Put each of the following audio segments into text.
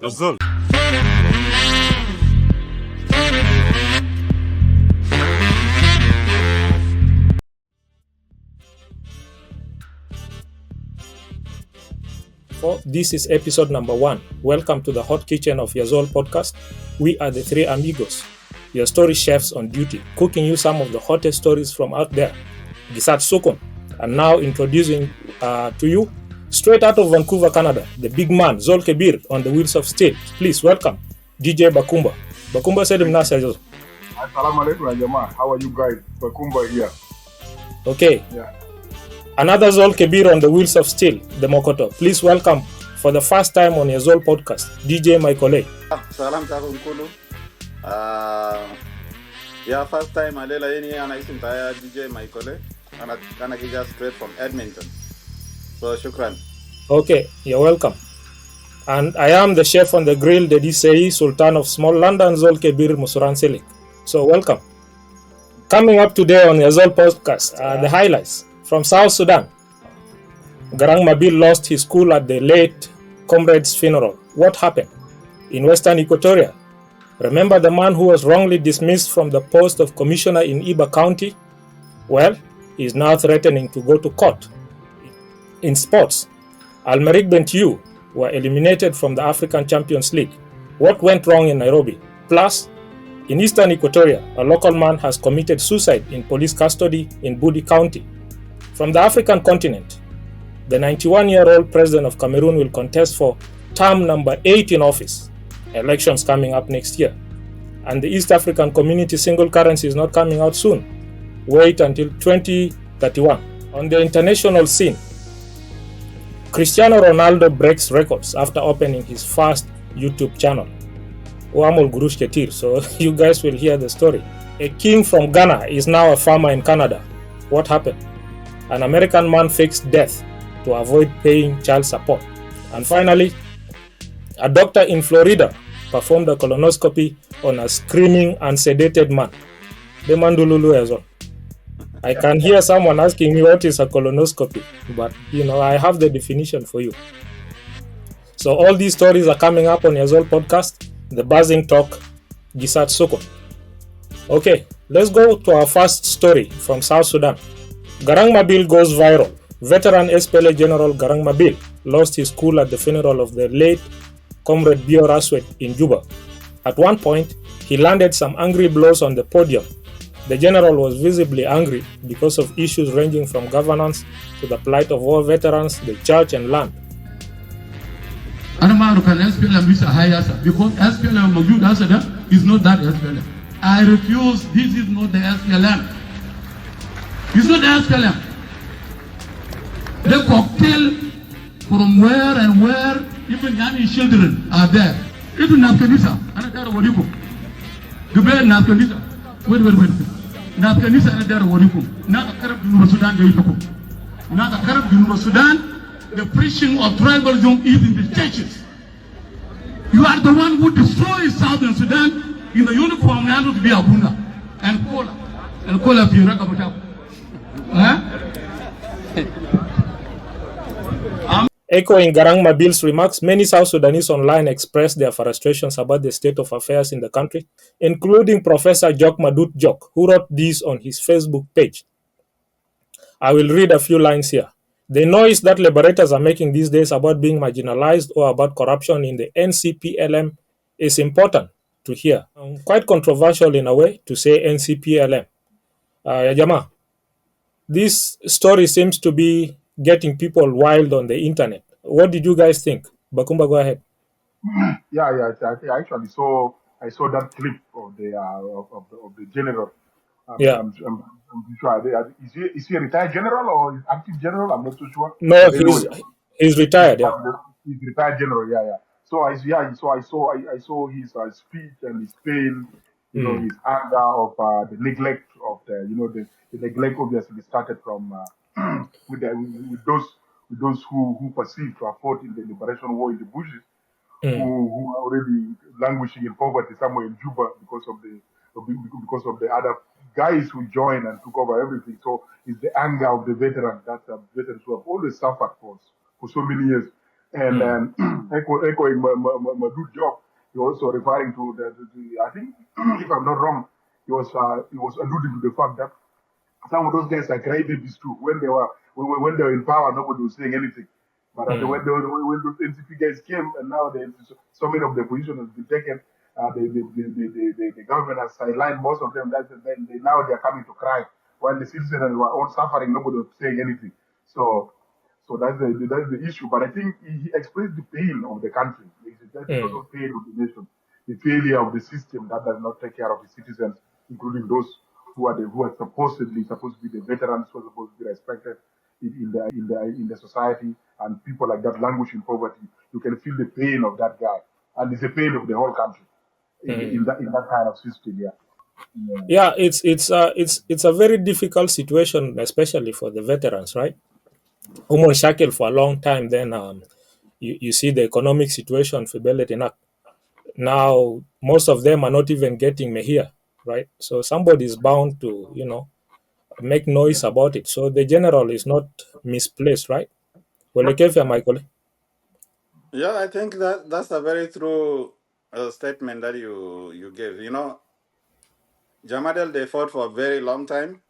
Yazol. This is episode number 1. Welcome to the hot kitchen of Yazol Podcast. We are the three amigos, your story chefs on duty, cooking you some of the hottest stories from out there. Sot Sukun. And now introducing to you, straight out of Vancouver, Canada, the big man, Zol Kebir on the wheels of steel. Please welcome DJ Bakumba. Bakumba said him nasa. Assalamu alaikum, Jama. How are you guys? Bakumba here. Okay. Yeah. Another Zol Kebir on the wheels of steel, the Mokoto. Please welcome for the first time on Yazol Podcast, DJ Michael. Salam takum kulu. First time alela yeni ana isim taya DJ Michael. Ana kija straight from Edmonton. So shukran. Okay, you're welcome. And I am the chef on the grill, Dedi Seyi, Sultan of Small London, Zol Kebir Musuran Selik. So welcome. Coming up today on Yazol Podcast, the highlights. From South Sudan, Garang Mabil lost his cool at the late comrade's funeral. What happened? In Western Equatoria, remember the man who was wrongly dismissed from the post of commissioner in Iba County? Well, he is now threatening to go to court. In sports, Almeric Bentiu were eliminated from the African Champions League. What went wrong in Nairobi? Plus, in Eastern Equatoria, a local man has committed suicide in police custody in Budi County. From the African continent, the 91-year-old president of Cameroon will contest for term number 8 in office. Elections coming up next year. And the East African Community single currency is not coming out soon. Wait until 2031. On the international scene, Cristiano Ronaldo breaks records after opening his first YouTube channel. Oamol Gurush Ketir, so you guys will hear the story. A king from Ghana is now a farmer in Canada. What happened? An American man fakes death to avoid paying child support. And finally, a doctor in Florida performed a colonoscopy on a screaming and sedated man. The mandululu as well. I can hear someone asking me what is a colonoscopy, but I have the definition for you. So all these stories are coming up on Yazol Podcast, the buzzing talk, Sot Sukun. Okay, let's go to our first story from South Sudan. Garang Mabil goes viral. Veteran SPLA General Garang Mabil lost his cool at the funeral of the late comrade Bio Raswet in Juba. At one point, he landed some angry blows on the podium. The general was visibly angry because of issues ranging from governance to the plight of war veterans, the church and land. Because SPLM is not that SPLM. I refuse. This is not the SPLM. It's not the SPLM. The cocktail from where and where even young children are there. Even Nafkanisa, another Wadikum. The bear Nafkanisa. Wait. Nafkanisa, another Wadikum. Not a Carib University Sudan. Not a Carib University Sudan. The preaching of tribalism is in the churches. You are the one who destroys Southern Sudan in the uniform now to be Abuna and Kola. And Kola Piraka. Echoing Garang Mabil's remarks, many South Sudanese online expressed their frustrations about the state of affairs in the country, including Professor Jok Madut Jok, who wrote this on his Facebook page. I will read a few lines here. The noise that liberators are making these days about being marginalized or about corruption in the NCPLM is important to hear. Quite controversial in a way to say NCPLM. Yajama, this story seems to be getting people wild on the internet. What did you guys think? Bakumba, go ahead. Yeah. I actually saw that clip of the general. I'm sure. Is he a retired general or is active general? I'm not so sure. No, he's retired. Yeah. He's retired general. Yeah. So I saw his speech and his pain. His anger of the neglect of the neglect obviously started from with those who perceived to have fought in the liberation war in the bushes, who are already languishing in poverty somewhere in Juba because of the other guys who joined and took over everything. So it's the anger of the veterans, veterans who have always suffered for so many years. And echoing my good job, he also referring to I think, if I'm not wrong, he was alluding to the fact that some of those guys are crybabies too. When they were in power, nobody was saying anything. But when those NCP guys came, and now so many of the positions has been taken, the government has sidelined most of them. Now they are coming to cry. While the citizens were all suffering, nobody was saying anything. So that's the issue. But I think he expressed the pain of the country. That's the total pain of the nation, the failure of the system that does not take care of the citizens, including those who are supposedly supposed to be the veterans who are supposed to be respected in the society, and people like that languish in poverty. You can feel the pain of that guy, and it's the pain of the whole country in that kind of system. Yeah, it's a very difficult situation, especially for the veterans, right? Umon shackle for a long time. Then you see the economic situation for Beletina. Now most of them are not even getting Mehia, right? So somebody is bound to, make noise about it. So the general is not misplaced, right? Well, Yep. okay, Michael. Yeah, I think that's a very true statement that you gave. Jamadel, they fought for a very long time,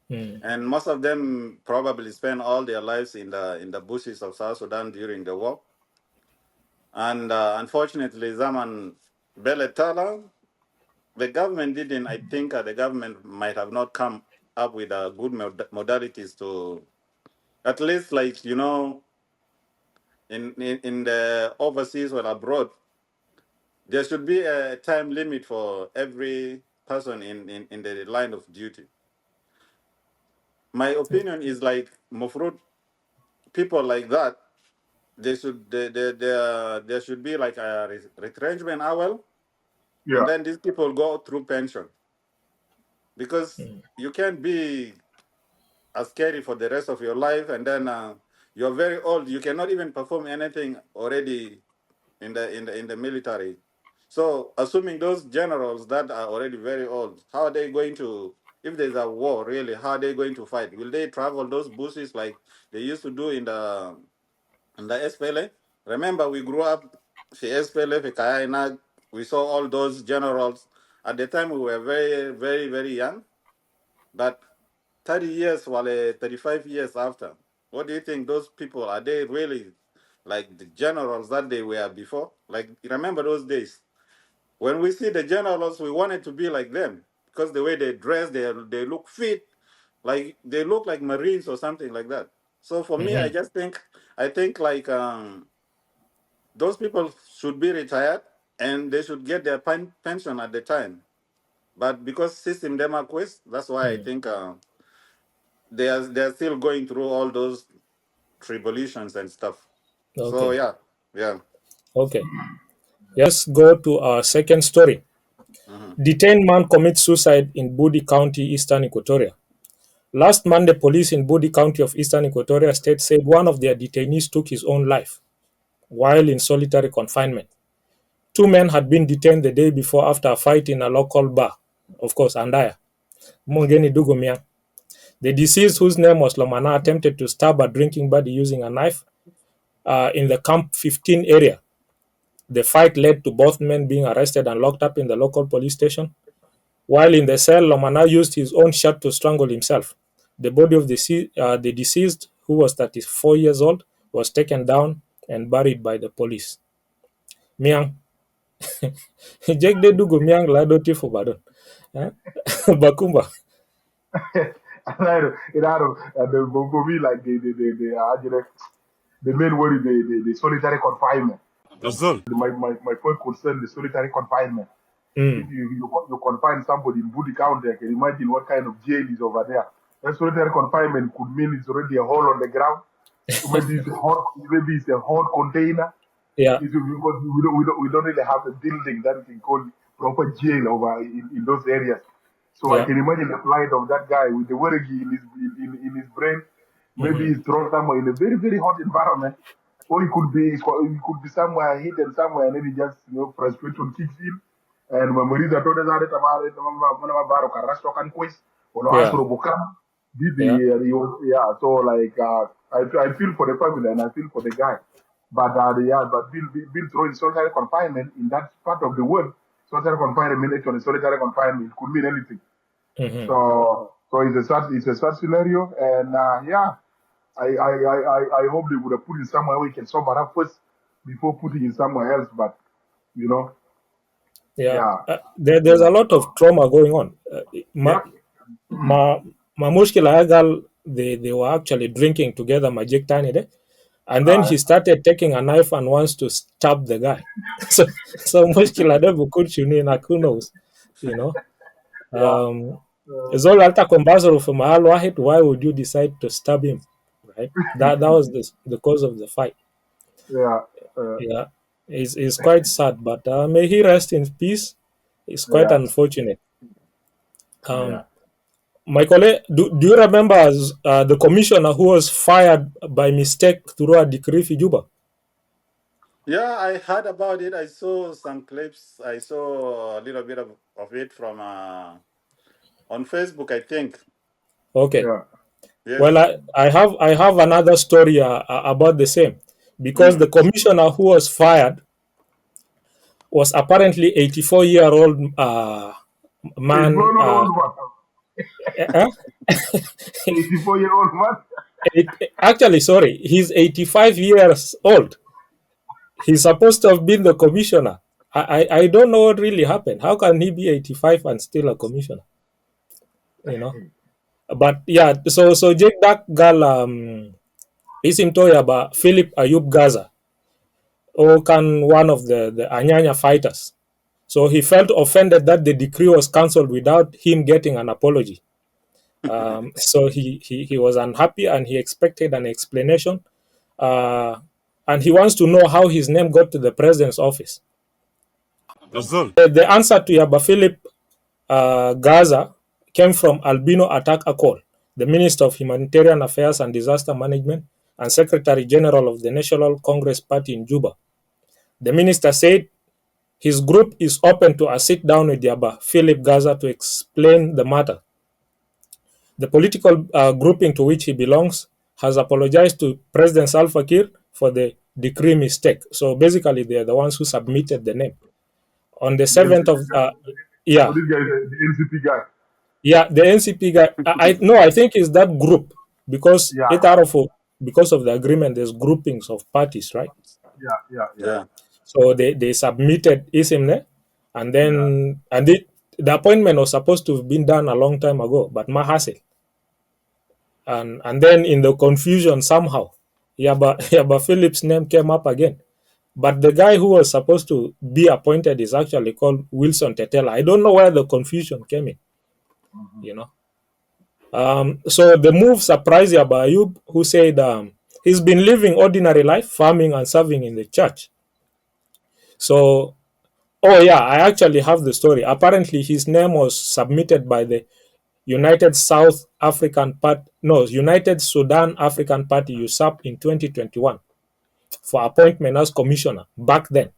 and most of them probably spent all their lives in the bushes of South Sudan during the war. And unfortunately, Zaman Beletala, the government didn't. I think the government might have not come up with good modalities to, at least, like, in the overseas or abroad, there should be a time limit for every person in the line of duty. My opinion is like Mufrut, people like that, there should be like a retrenchment hour, and Yeah. then these people go through pension, because you can't be a scary for the rest of your life, and then you're very old. You cannot even perform anything already in the military. So, assuming those generals that are already very old, how are they going to? If there's a war, really, how are they going to fight? Will they travel those bushes like they used to do in the SPLA? Remember, we grew up in SPLA, in Kayaina. We saw all those generals. At the time, we were very, very, very young. But 30 years, while 35 years after, what do you think those people, are they really like the generals that they were before? Like, remember those days? When we see the generals, we wanted to be like them because the way they dress, they look fit, like they look like Marines or something like that. So for me, I think like those people should be retired and they should get their pension at the time. But because system them are quest, that's why I think they're still going through all those tribulations and stuff. So Okay. yeah. Okay. Let's go to our second story. Hmm. Detained man commits suicide in Budi County, Eastern Equatoria. Last Monday, police in Budi County of Eastern Equatoria State said one of their detainees took his own life while in solitary confinement. Two men had been detained the day before after a fight in a local bar, of course, Andaya, Mungeni Dugumia. The deceased, whose name was Lomana, attempted to stab a drinking buddy using a knife in the Camp 15 area. The fight led to both men being arrested and locked up in the local police station. While in the cell, Lomana used his own shirt to strangle himself. The body of the deceased, who was 34 years old, was taken down and buried by the police. Miang. Jake de dugu miang lado tifo badon. Eh? Bakumba. For me, like the main word is the solitary confinement. Yazol. My point concern the solitary confinement. If Mm. you confine somebody in Budi County, I can imagine what kind of jail is over there. That solitary confinement could mean it's already a hole on the ground. Maybe it's a hot container. Yeah. It's because we don't really have a building that we can call proper jail over in those areas. So I Yeah. can imagine the plight of that guy with the worry in his brain. Maybe he's thrown somewhere in a very, very hot environment. Or he could be somewhere hidden somewhere, and then he just frustration kicks in. And memoriza toda zale tamare mana baro karasto kan quiz ono Yeah. asro bukam did Yeah. the yeah. So like I feel for the family and I feel for the guy. But but being thrown in solitary confinement in that part of the world, solitary confinement actually solitary confinement could mean anything. Mhm. So it's a sad scenario, and I hope they would have put it somewhere we can sober up first before putting it somewhere else. But you know, Yeah, yeah, there's a lot of trauma going on. Ma, yeah, ma, Mushkila Agal, they were actually drinking together, Majik Tani, and then uh, he started taking a knife and wants to stab the guy. So Mushkila Bukuchuni, who knows, you know. yeah, Um, Zol Alta Kombazo from Al Wahid, why would you decide to stab him? Right? That was the cause of the fight. yeah, Yeah, it's quite sad, but may he rest in peace. It's quite yeah, unfortunate. yeah. Um, Michael, do you remember the commissioner who was fired by mistake through a decree for Juba? Yeah, I heard about it. I saw some clips. I saw a little bit of it from on Facebook, I think. Okay. Yeah. Well, Yes. I have another story about the same, because the Mm. commissioner who was fired was apparently 84-year-old It's man. not old man. Eh? 84-year-old man. Actually, sorry, he's 85 years old. He's supposed to have been the commissioner. I don't know what really happened. How can he be 85 and still a commissioner? You know. But yeah, so Jake Dak Gal isim toya ba Philip Ayub Gaza, or can one of the Anyanya fighters. So he felt offended that the decree was cancelled without him getting an apology. So he was unhappy and he expected an explanation. Uh, and he wants to know how his name got to the president's office. Yazol. The answer to Yaba Philip Gaza came from Albino Attack Akol, the Minister of Humanitarian Affairs and Disaster Management and Secretary General of the National Congress Party in Juba. The minister said his group is open to a sit down with Yaba Philip Gaza to explain the matter. The political grouping to which he belongs has apologized to President Salva Kiir for the decree mistake. So basically, they are the ones who submitted the name. On the The 7th NCP of, guy. So yeah, this guy is the NCP guy. yeah, the NCP guy. I think it's that group, because Yeah, it out of because of the agreement, there's groupings of parties, right? yeah. Yeah. So they submitted Isimne, and Yeah. then the appointment was supposed to have been done a long time ago, but Mahase. And then in the confusion somehow, Yaba Phillips' name came up again. But the guy who was supposed to be appointed is actually called Wilson Tetela. I don't know where the confusion came in, you know. So the move surprised Yaba Ayub, who said he's been living ordinary life, farming and serving in the church. So, oh yeah, I actually have the story. Apparently, his name was submitted by the United Sudan African Party USAP in 2021 for appointment as commissioner back then.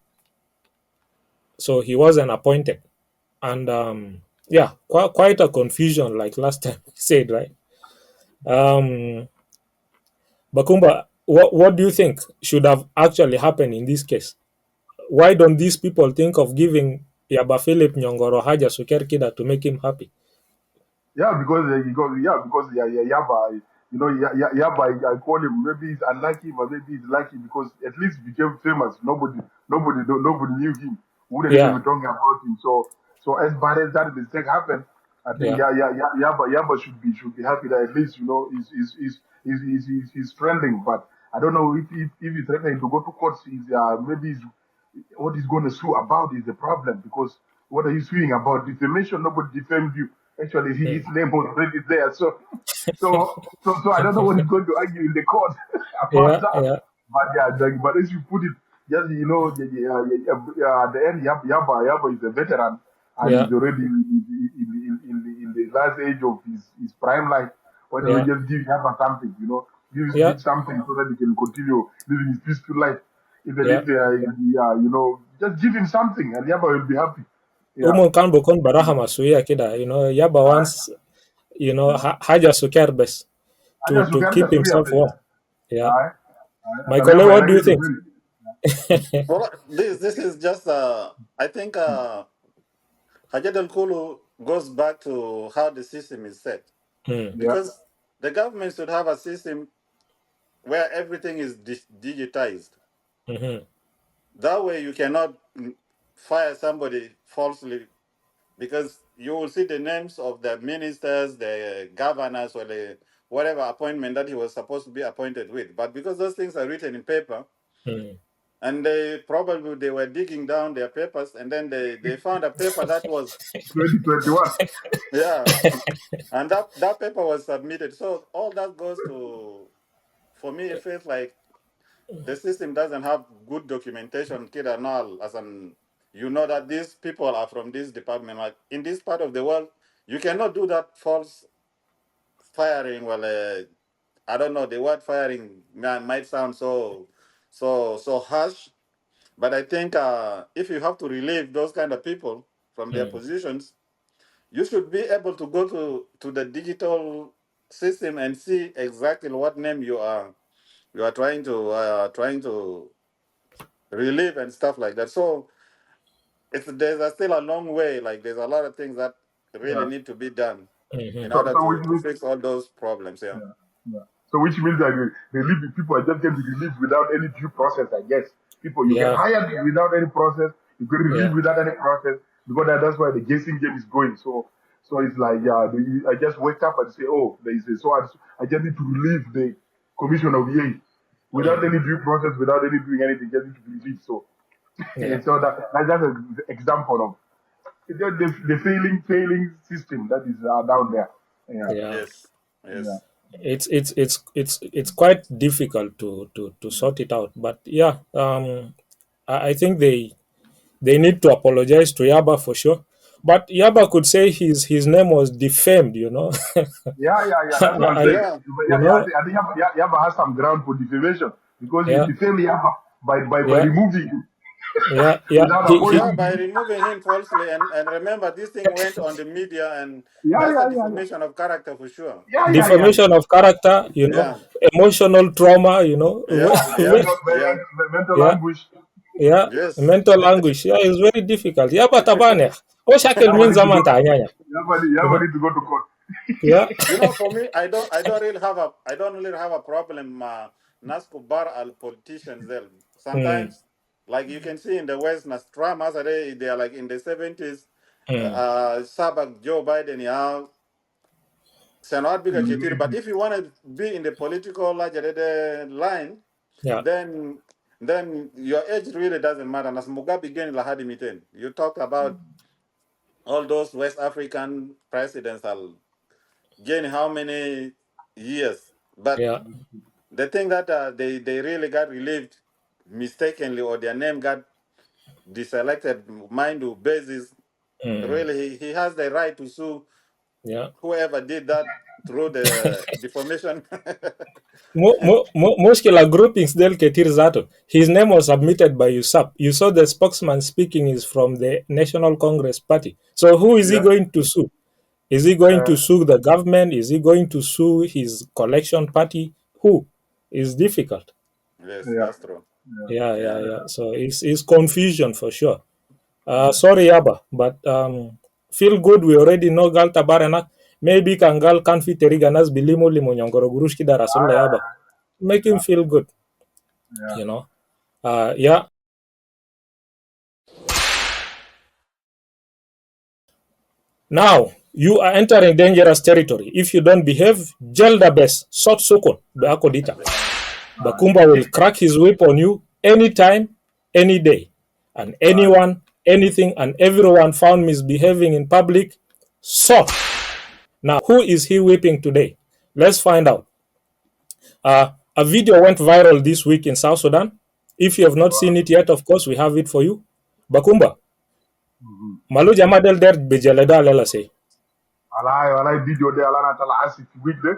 So he wasn't appointed, and yeah, quite a confusion, like last time we said, right? Um, Bakumba, what do you think should have actually happened in this case? Why don't these people think of giving Yaba Philip Nyongoro Haja Sukerkida to make him happy? Yeah, because Yaba, Yaba, I call him. Maybe he's unlucky, but maybe he's lucky because at least he became famous. Nobody knew him. Wouldn't even Yeah, be talking about him. So as bad as that mistake happened, I think yeah, Yaba should be happy that at least he's trending. But I don't know if he's threatening to go to court. Maybe what he's going to sue about is the problem because what are you suing about? Defamation? Nobody defamed you. Actually, his name was already there. So I don't know what he's going to argue in the court about yeah, that. yeah, But as you put it, just at the end, Yaba is a veteran and yeah, he's already in the last age of his prime life. Why don't we yeah, just give Yaba something, give his yeah, kid something so that he can continue living his peaceful life. Even yeah. if just give him something and Yaba will be happy. Yeah. Umu kan bukun barahama suya kida, Yaba Uh, wants, Haja Suker best I to just look at the keep Suya himself best. warm. Yeah. Aye. As a Michael, member what do you elected to think? win. Well, this is just I think Hajat Al Kulu goes back to how the system is set Hmm. Yeah. because the government should have a system where everything is digitized. Mhm. That way, you cannot fire somebody falsely because you will see the names of the ministers, the governors, or the whatever appointment that he was supposed to be appointed with. But because those things are written in paper, Hmm. and they were digging down their papers, and then they found a paper that was 2021. yeah, and that paper was submitted. So all that goes to, for me, it feels like the system doesn't have good documentation, kid and all, as an you know that these people are from this department. Like in this part of the world, you cannot do that false firing. Well, I don't know. The word firing might sound so harsh, but I think if you have to relieve those kind of people from their Hmm. positions, you should be able to go to the digital system and see exactly what name you are trying to relieve and stuff like that. So there's still a long way. Like there's a lot of things that really Yeah. need to be done Mhm. in So order so to which fix all those problems. Yeah. yeah, yeah. So which means that people are just getting released without any due process, I guess. People you get Yeah. hired without any process, you get Yeah. released without any process, because that's why the guessing game is going. So it's like I just wake up and say, oh, there is a I just need to relieve the commission of EA without any due process, without any doing anything, just need to be released. So Yeah. so that's just an example of the failing system that is down there. Yeah, Yeah. Yes. yeah. Yes. It's quite difficult to sort it out. But yeah, I think they need to apologize to Yaba for sure. But Yaba could say his name was defamed, you know. Yeah. That's what I'm saying. Yeah. You know, I think Yaba has some ground for defamation because you yeah, defame Yaba by yeah, removing him yeah. without Yeah, appointing by him. removing him falsely, and remember, this thing went on the media, and Yeah, that's a yeah, yeah, yeah. defamation of character for sure. Yeah, yeah, yeah, yeah. Defamation of character, you know, Yeah, emotional trauma, you know. yeah, yeah, yeah, Mental Yeah, anguish. yeah, yes, mental anguish. Yeah, it's very difficult. Yeah, but tabane. O shakil Yaba min need to go zaman to tanya. Yaba need to go to court. Yeah, For me, I don't really have a problem. Naskubar al politicians there. mm, Sometimes, like you can see in the West, Trump, as they are like in the 70s. mm, Sabak Joe Biden, yeah, Senat bigger Ketir. But Mm. if you want to be in the political line, yeah, then then your age really doesn't matter. As Mugabe gained Lahadi Miten, you talk about all those West African presidents are gain how many years, but yeah, the thing that they really got relieved mistakenly, or their name got deselected, mind you, basis. mm, Really, he has the right to sue yeah. whoever did that through the defamation. Mushkila groupings del Ketir Zato. His name was submitted by USAP. You saw the spokesman speaking is from the National Congress Party. So who is he Yeah. going to sue? Is he going to Uh, sue the government? Is he going to sue his collection party? Who? It's difficult. Yes, yeah. that's true. Yeah, Yeah. yeah. So it's confusion for sure. Sorry, Yaba, but feel good. We already know Gal Tabarana. Maybe Kangal can fit Teriganas Bilimu Limunyangoro Gurushki Darasulla Yaba. Make him feel good, Yeah. you know. Yeah. Now you are entering dangerous territory. If you don't behave, Jelda best, Sot Sukun, Beakodita. Bakumba will crack his whip on you anytime, any day. And anyone, anything, and everyone found misbehaving in public, Sot. Now, who is he whipping today? Let's find out. A video went viral this week in South Sudan. If you have not seen it yet, of course, we have it for you. Bakumba, Mhm. Malu Jamadel der Bejaleda Lela say. Walai video de alana tala asif weekday.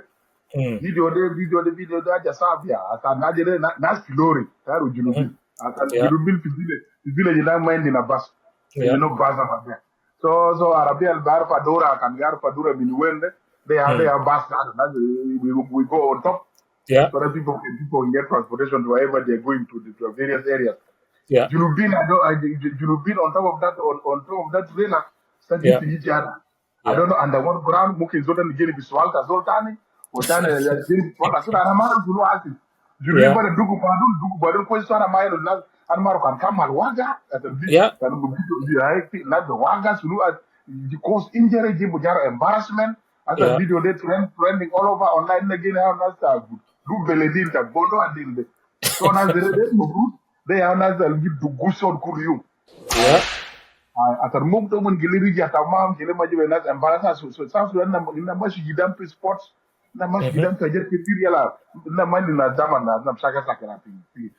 Mm, Video de aja sabia. Ata najere na filori. Taru mhm. junubin. Ata Yeah, junubin fizile jina mind in a bus. yeah. You know bus over there. So Arabia al bar fadura kan gar fadura min wende. They have Mm, their bus. We go on top yeah. so that people can get transportation to wherever they're going to the various areas. Yeah. You've been on top of that on top of that trailer, starting Yeah. to each other. I Yeah. don't know under what ground mungkin Zoltan gini biswalta Zoltani or Tani gini biswalta so ana mara zulu ati. Julu Yeah. iba dugu badul kwa so ana mara na ana mara kan kamal waga at the Yeah. kan video na the waga sulu at the cause injury jibu jara embarrassment as a Yeah. video they trending all over online again how na sta du beledin ta bondo adilde. So na zere they are not the duguson kurium. Yeah. Atar muk to mun giliri ja tamam gile maji benas embarasa so South Sudan na mashi gidam pe sports na mashi gidam ka jet pe yala na mani na zaman na saka saka na pi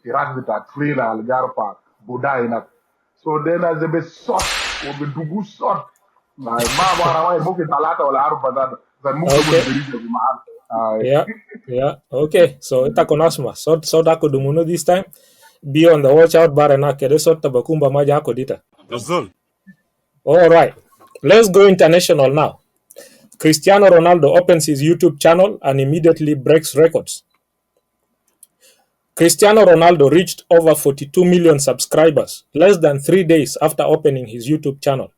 rugby ta trailer al garpa budai na so then as the best sort or the dugu sort na ma bara wai muk talata wala arba da muk to mun Okay. giliri ja mahal Yeah. Yeah. Okay. So ita konasma. So dako dumuno this time. Be on the watch out bar na kede sort Bakumba maja ako dita. Yazol. All right. Let's go international now. Cristiano Ronaldo opens his YouTube channel and immediately breaks records. Cristiano Ronaldo reached over 42 million subscribers less than 3 days after opening his YouTube channel.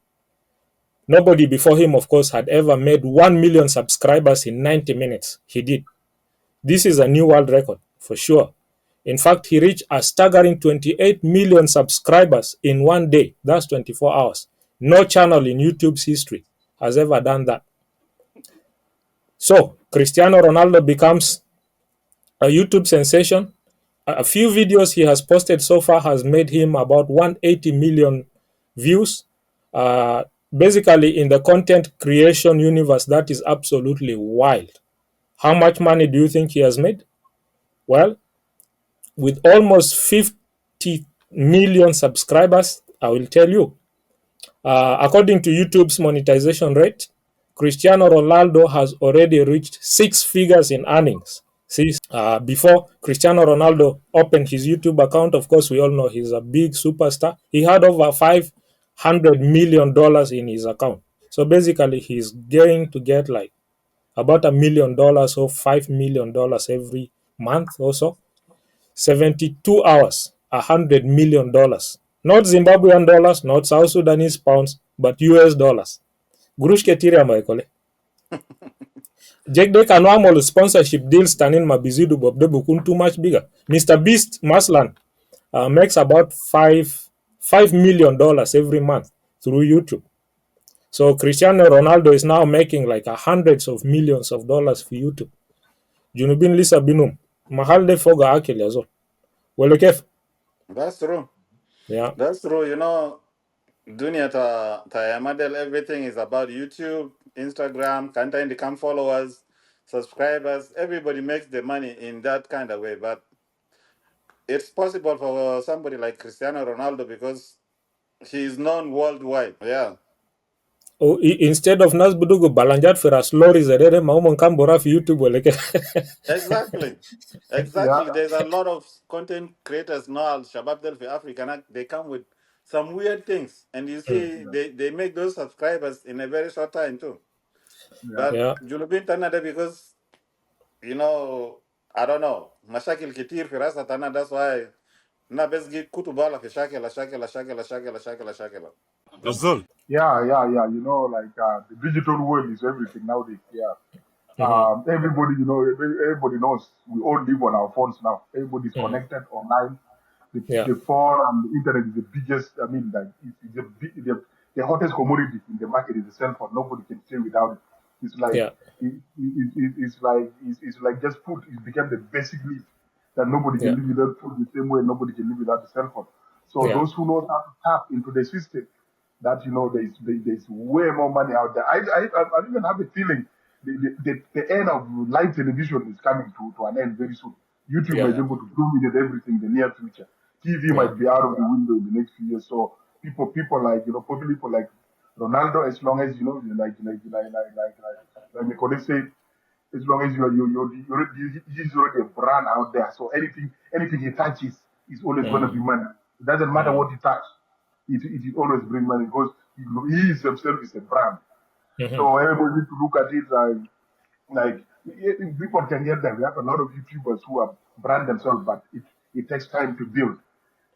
Nobody before him, of course, had ever made 1 million subscribers in 90 minutes. He did. This is a new world record, for sure. In fact, he reached a staggering 28 million subscribers in 1 day. That's 24 hours. No channel in YouTube's history has ever done that. So, Cristiano Ronaldo becomes a YouTube sensation. A few videos he has posted so far has made him about 180 million views. Basically, in the content creation universe, that is absolutely wild. How much money do you think he has made? Well, with almost 50 million subscribers, I will tell you. According to YouTube's monetization rate, Cristiano Ronaldo has already reached 6 figures in earnings. Before Cristiano Ronaldo opened his YouTube account, of course, we all know he's a big superstar. He had over $500 million in his account. So basically, he's going to get like about $1 million or $5 million every month or so. 72 hours, $100 million. Not Zimbabwean dollars, not South Sudanese pounds, but US dollars. Gurush ketiria maikole. Jekdek annual sponsorship deals tanin mabizidu bobde bukun too much bigger. Mr. Beast Maslan makes about $5 million every month through YouTube. So Cristiano Ronaldo is now making like hundreds of millions of dollars for YouTube. Junubin Lissa binum. Mahal de foga akil yazo. Wale kef? That's true. Yeah. That's true. You know, dunia ta model, everything is about YouTube, Instagram, content become followers, subscribers. Everybody makes the money in that kind of way. But it's possible for somebody like Cristiano Ronaldo because he is known worldwide. Yeah. Instead of nas budugo balanjat feras lorries adede maumon kambora for YouTube wale kef. Exactly. yeah Exactly. There's a lot of content creators now, Shabab Del for Africa, they come with some weird things. And you see, they make those subscribers in a very short time too. yeah But Yeah. Julubin Tanada because, you know, I don't know, Mashakil Kitir Firasa Tana, that's why Nabesgi Kutubala Shakela, Shakela, Shakela, Shakela, Shakela, Shakela. Yazol. yeah you know like the digital world is everything nowadays everybody everybody knows we all live on our phones now. Everybody's connected online. Yeah. The phone and the internet is the biggest. I mean, like it's the hottest commodity in the market is the cell phone. Nobody can stay without it. It's like Yeah. it's like just food. It became the basic need that nobody Yeah. can live without food the same way nobody can live without the cell phone. So Yeah. those who know how to tap into the system, that there's way more money out there. I even have a feeling the end of live television is coming to an end very soon. YouTube Yeah. might be able to dominate everything in the near future. TV Yeah. might be out of the window in the next few years. So people like probably people like Ronaldo, as long as like my colleague said, as long as he's already a brand out there. So anything he touches is always going to be money. It doesn't matter what he touches. It always bring money because he himself is a brand. So everybody need to look at it like people can get them. We have a lot of YouTubers who are brand themselves, but it takes time to build.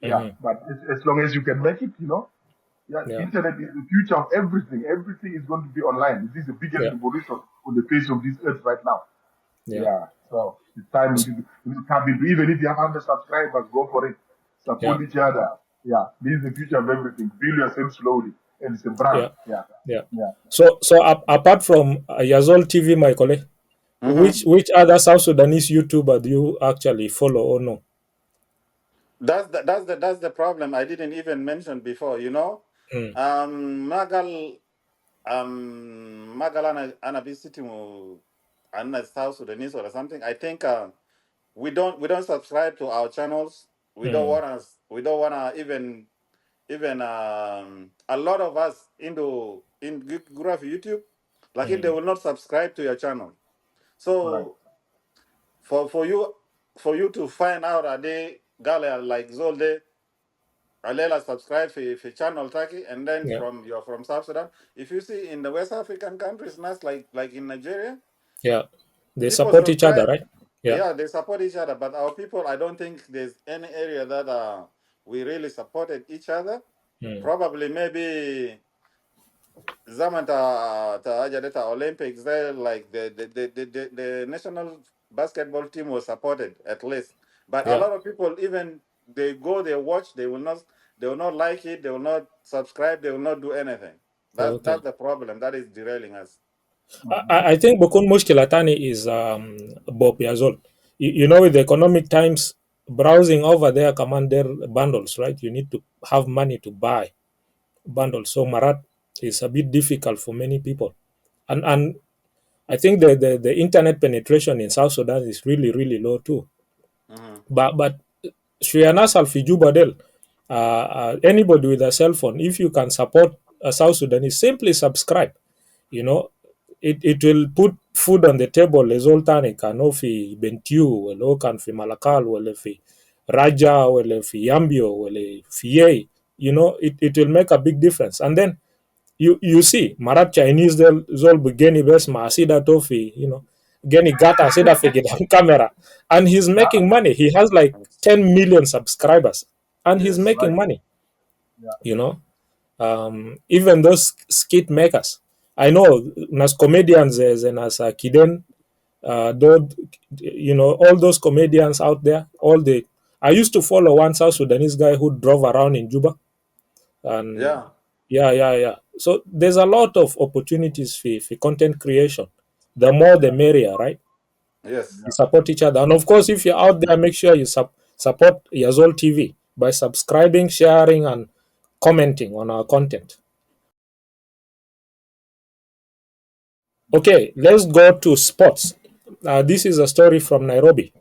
Yeah, but as long as you can make it, yeah, Yeah. internet is the future of everything. Everything is going to be online. This is the biggest Yeah. revolution on the face of this earth right now. Yeah. Yeah, so it's time to tap into. Even if you have 100 subscribers, go for it. Yeah. Support each other. Yeah, this is the future of everything. Build yourself slowly, and it's a brand. Yeah. Yeah, Yeah. yeah. So apart from Yazol TV, my colleague, Mm-hmm. which other South Sudanese YouTuber do you actually follow or no? That's the problem I didn't even mention before. Mm. Magal Magal ana visiting ana South Sudanese or something. I think we don't subscribe to our channels. Mm. We don't wanna even a lot of us in Graph YouTube, like they Mm. will not subscribe to your channel. Right. So for you to find out are they Gala like Zolde, Alela subscribe for channel Taki, and then Yeah. you're from South Sudan. If you see in the West African countries, not like in Nigeria, Yeah. They people support each other, subscribe. right? Yeah. Yeah, they support each other. But our people, I don't think there's any area that we really supported each other. Mm. Probably maybe zaman ta Ajadeta Olympics there, like the national basketball team was supported at least. But a Yeah. lot of people, even they go, they watch, they will not like it, they will not subscribe, they will not do anything. That's Okay. the problem. That is derailing us. I think Bokun Mushkila Tani is Bob Yazol. With the economic times, browsing over there command their bundles, right? You need to have money to buy bundles. So Marat is a bit difficult for many people. And I think the internet penetration in South Sudan is really, really low too. Mm-hmm. But Shriana Salfi Del, anybody with a cell phone, if you can support a South Sudanese, simply subscribe. You know, it will put food on the table. Resultani kano fi bentiu, wala kan fi malakal, wala fi raja, wala fi yambio, wala fi yei. It will make a big difference. And then you see marat Chinese del zol bugeni bes maasida tofi, geni gata asida fi camera, and he's Yeah, making money. He has like 10 million subscribers and he's Yes. making right. money. Yeah, you know Even those skit makers, I know as comedians and as kiden, though, all those comedians out there, I used to follow one South Sudanese guy who drove around in Juba, and Yeah. yeah. So there's a lot of opportunities for content creation. The more the merrier, right? Yes. You support each other, and of course, if you're out there, make sure you support Yazol TV by subscribing, sharing, and commenting on our content. Okay, let's go to sports. This is a story from Nairobi.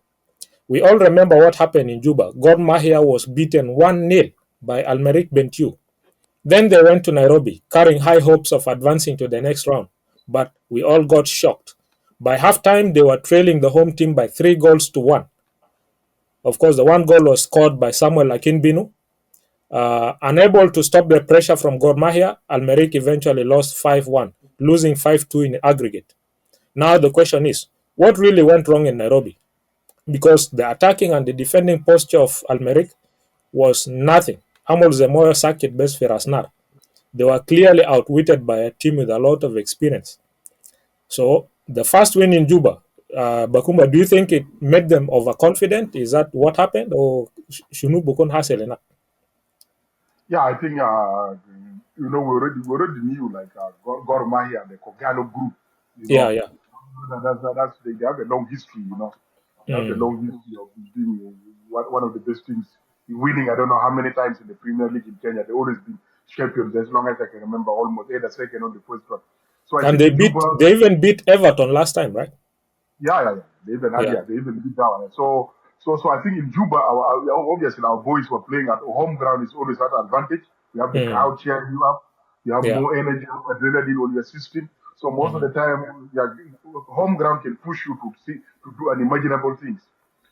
We all remember what happened in Juba. Gor Mahia was beaten 1-0 by Almeric Bentiu. Then they went to Nairobi, carrying high hopes of advancing to the next round. But we all got shocked. By halftime, they were trailing the home team by 3 goals to 1. Of course, the one goal was scored by Samuel Akinbinu. Unable to stop the pressure from Gor Mahia, Almeric eventually lost 5-1, losing 5-2 in aggregate. Now the question is, what really went wrong in Nairobi? Because the attacking and the defending posture of Almeric was nothing. Amol Zemoyo Sakit best Firasnar. They were clearly outwitted by a team with a lot of experience. So the first win in Juba, Bakumba, do you think it made them overconfident? Is that what happened, or Shunu Bukun Haselena? yeah. I think we already knew like Gor Mahia, the Kogalo group. You Yeah, know, yeah. they have a long history. They have a Mm, long history of being one of the best teams in winning. I don't know how many times in the Premier League in Kenya. They always been champions as long as I can remember. Almost either second or the first one. So I and think in Juba, they even beat Everton last time, right? yeah. They even had, Yeah. yeah, they even beat that one. So I think in Juba, obviously our boys were playing at home ground is always at advantage. You have the Mm, crowd cheering you up. You have yeah. more energy, adrenaline on your system. So most of Hmm. the time, yeah, home ground can push you to do unimaginable things.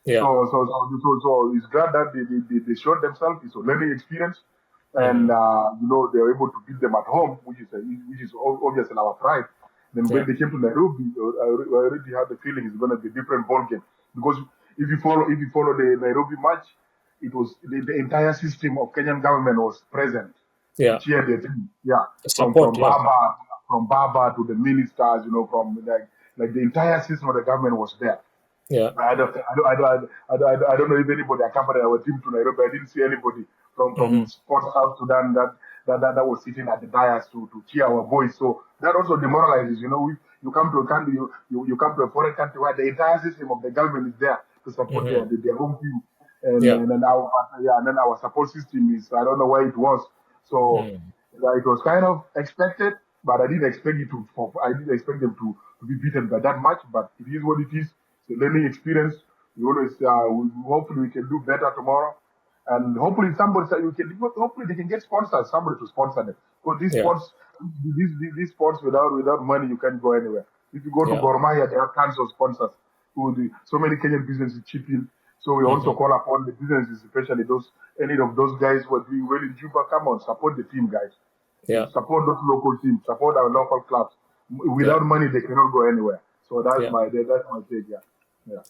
Yeah. So it's glad that they showed themselves. It's a learning experience, and Mm, they were able to beat them at home, which is obviously our pride. Then when yeah. they came to Nairobi, I already had the feeling it's going to be a different ball game because if you follow the Nairobi match, it was the entire system of Kenyan government was present Yeah. to cheer the team. Yeah, Support. Yeah. from Baba to the ministers, from like the entire system of the government was there. Yeah. I don't know if anybody accompanied our team to Nairobi. I didn't see anybody from Sports South Sudan that was sitting at the dais to cheer our boys. So that also demoralizes. You come to a country, you come to a foreign country where the entire system of the government is there to support their home team, and then our support system is, I don't know where it was. So it was kind of expected, but I didn't expect them to be beaten by that much. But it is what it is. It's a learning experience. We always hopefully we can do better tomorrow, and hopefully hopefully they can get sponsors, somebody to sponsor them. Because these sports without money you can't go anywhere. If you go to Gormaya, there are tons of sponsors. So many Kenyan businesses chip in. So we also call upon the businesses, especially any of those guys who are doing well in Juba. Come on, support the team, guys. Yeah. Support those local teams. Support our local clubs. Without money, they cannot go anywhere. So that's my take. Yeah.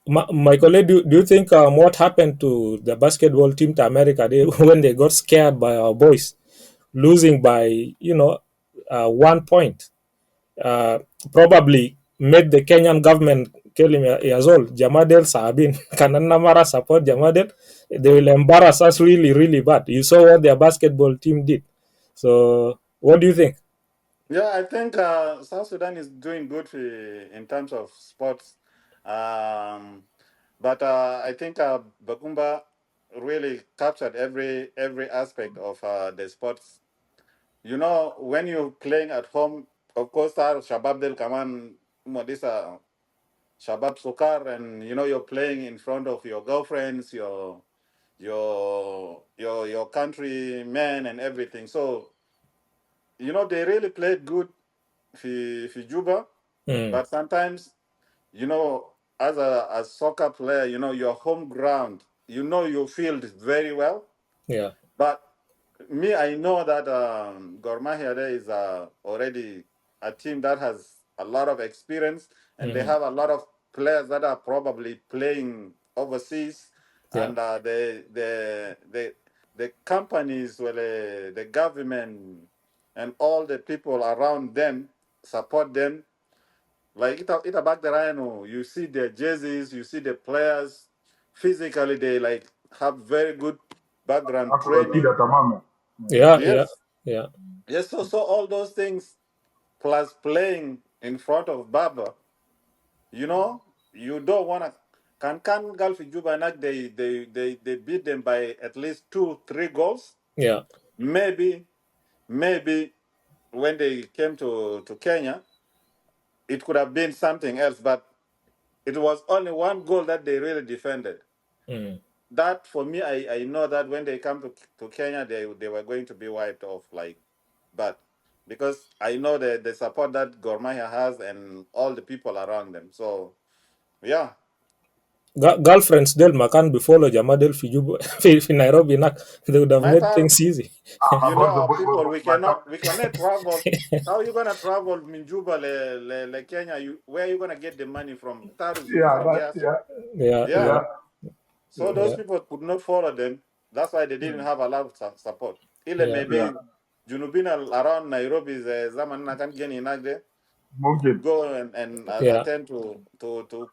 Michael, do you think what happened to the basketball team to America when they got scared by our boys losing by 1 point, probably made the Kenyan government tell him, Yazol, Jamadel Sahabin, Kananamara support Jamadel, they will embarrass us really, really bad. You saw what their basketball team did. So what do you think? Yeah, I think South Sudan is doing good in terms of sports. But I think Bakumba really captured every aspect of the sports. When you're playing at home, of course, Shabab del Kaman, Modisa, Shabab Sokar, and you're playing in front of your girlfriends, your countrymen and everything. So, they really played good for Juba. But sometimes, as a soccer player, your home ground, your field very well. Yeah. But me, I know that Gor Mahia there is already a team that has a lot of experience, and they have a lot of players that are probably playing overseas, and the companies, the government, and all the people around them support them. Like it back the Rhino, you see their jerseys, you see the players. Physically, they have very good background training. Yeah. Yes. So all those things plus playing in front of Baba, you don't wanna can Gulf Juba Nak they beat them by at least 2-3 goals. Yeah. Maybe when they came to Kenya, it could have been something else, but it was only 1 goal that they really defended. That for me, I know that when they come to Kenya, they were going to be wiped off but because I know the support that Gor Mahia has and all the people around them. So yeah. Girlfriends del makan before Jamadel fi Juba fi Nairobi nak, they would have made things easy. Our people, we cannot travel. How are you gonna travel in Juba le Kenya? Where are you gonna get the money from? Yeah. So those people could not follow them. That's why they didn't have a lot of support. Maybe Junubina around Nairobi is zaman nakan geni nagde. Go and attend to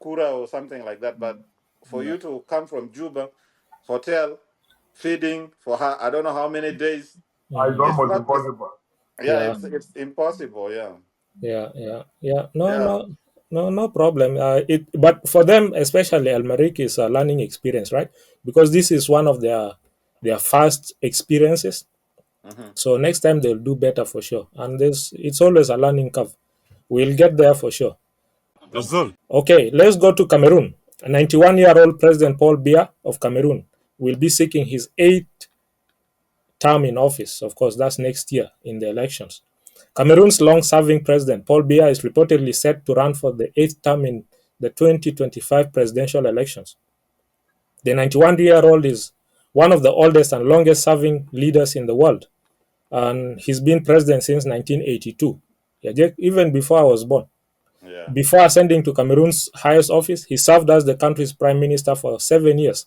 Kura or something like that. But for you to come from Juba, hotel, feeding for her, I don't know how many days. It's almost impossible. It's impossible. Yeah. No problem. But for them, especially Almarik, is a learning experience, right? Because this is one of their first experiences. So next time they'll do better for sure. And it's always a learning curve. We'll get there for sure. Yazol. Okay, let's go to Cameroon. A 91-year-old President Paul Biya of Cameroon will be seeking his 8th term in office. Of course, that's next year in the elections. Cameroon's long-serving president, Paul Biya, is reportedly set to run for the 8th term in the 2025 presidential elections. The 91-year-old is one of the oldest and longest-serving leaders in the world, and he's been president since 1982, even before I was born. Before ascending to Cameroon's highest office, he served as the country's prime minister for 7 years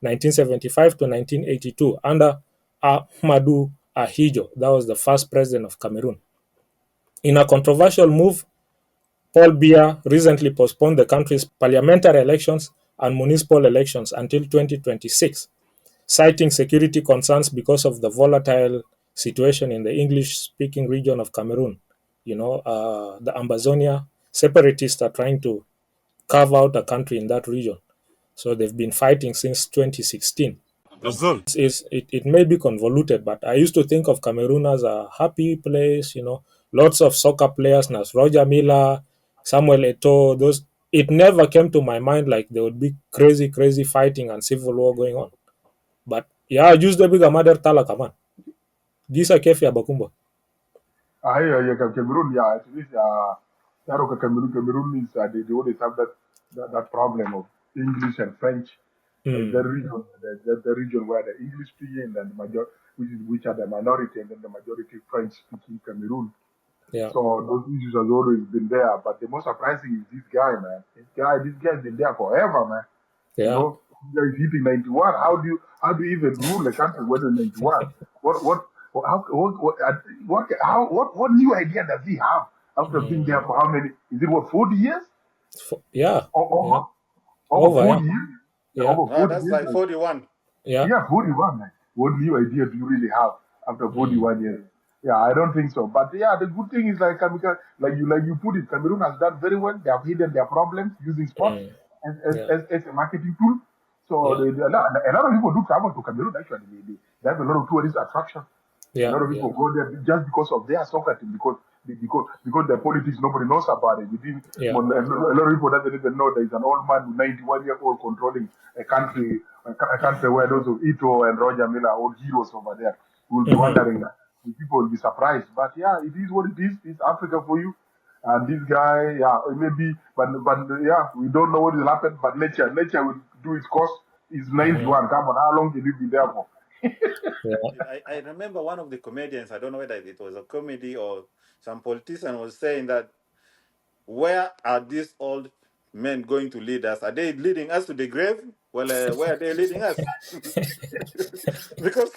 1975 to 1982 under Ahmadou Ahidjo. That was the first president of Cameroon. In a controversial move, Paul Biya recently postponed the country's parliamentary elections and municipal elections until 2026, citing security concerns because of the volatile situation in the English-speaking region of Cameroon. The Ambazonia separatists are trying to carve out a country in that region. So they've been fighting since 2016. Yazol. It may be convoluted, but I used to think of Cameroon as a happy place, lots of soccer players, as Roger Miller, Samuel Eto'o, those. It never came to my mind like there would be crazy, crazy fighting and civil war going on. But yeah, use the bigger mother talaka man. Gisa kefi Bakumba. Cameroon, at least, Cameroon is, they always have that problem of English and French. The region where the English speaking and the which are the minority, and then the majority French speaking Cameroon. Yeah. So those issues has always been there. But the most surprising is this guy, man. This guy's been there forever, man. Yeah. He's hitting 91. How do you even rule a country when you're 91? What new idea does he have after being there for how many? Is it 40 years? Yeah. Over 40 years? Yeah. Over 40 that's years, like 41. Yeah, 41. Like, what new idea do you really have after 41 years? Yeah, I don't think so. But yeah, the good thing is like you put it, Cameroon has done very well. They have hidden their problems using sports as a marketing tool. So a lot of people do travel to Cameroon actually. They have a lot of tourist attraction. Yeah. A lot of people go there just because of their soccer team, because the politics nobody knows about it. A lot of people doesn't even know there is an old man, 91-year-old, controlling a country where those of Ito and Roger Miller are all heroes over there. We will be wondering that. The people will be surprised. But yeah, it is what it is. It's Africa for you. And this guy, maybe, but we don't know what will happen. But nature will do its course. It's 91. Come on, how long can you be there for? I remember one of the comedians, I don't know whether it was a comedy or some politician, was saying that, where are these old men going to lead us? Are they leading us to the grave? Well, where are they leading us? Because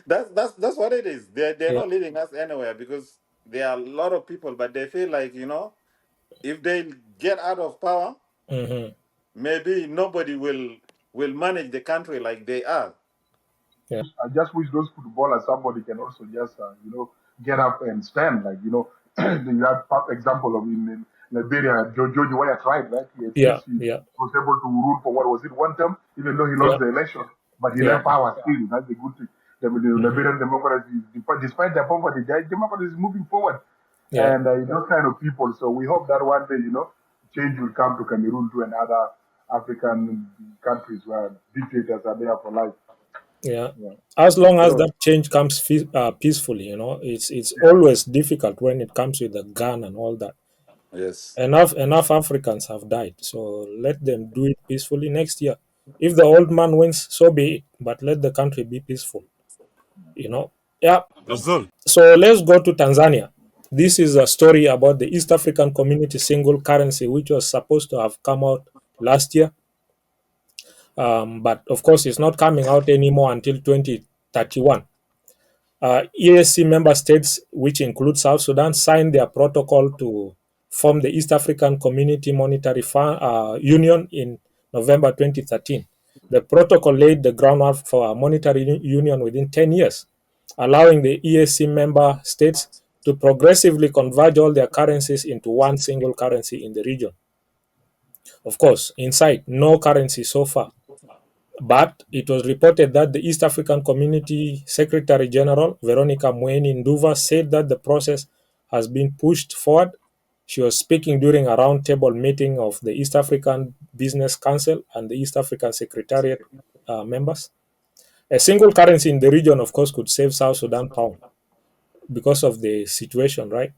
that's what it is. They're not leading us anywhere, because there are a lot of people, but they feel like, if they get out of power, maybe nobody will manage the country like they are. Yeah. I just wish those footballers, somebody can also just, get up and stand. Like, you have example of in Liberia, George Weah tried, right? He was able to rule for, what was it, one term, even though he lost the election, but he left power still. That's the good thing. The Liberian democracy, despite their poverty, their democracy is moving forward. Yeah. And those kind of people. So we hope that one day, change will come to Cameroon too, and other African countries where dictators are there for life. Yeah. As long as that change comes peacefully, it's always difficult when it comes with the gun and all that. Yes. Enough Africans have died, so let them do it peacefully next year. If the old man wins, so be it. But let the country be peaceful. Yeah. Yazol. So let's go to Tanzania. This is a story about the East African Community single currency, which was supposed to have come out last year. But of course, it's not coming out anymore until 2031. EAC member states, which include South Sudan, signed their protocol to form the East African Community Monetary Union in November 2013. The protocol laid the groundwork for a monetary union within 10 years, allowing the EAC member states to progressively converge all their currencies into one single currency in the region. Of course, inside, no currency so far. But it was reported that the East African Community Secretary General, Veronica Mweni Nduva, said that the process has been pushed forward. She was speaking during a roundtable meeting of the East African Business Council and the East African Secretariat members. A single currency in the region, of course, could save South Sudan pound because of the situation, right?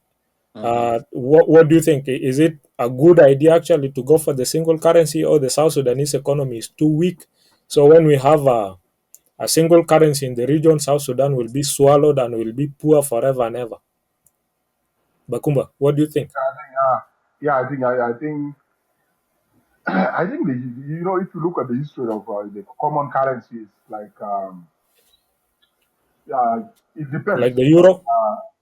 What do you think? Is it a good idea actually to go for the single currency, or the South Sudanese economy is too weak? So when we have a single currency in the region, South Sudan will be swallowed and will be poor forever and ever. Bakumba, what do you think? I think I think if you look at the history of the common currencies, like it depends. Like the euro?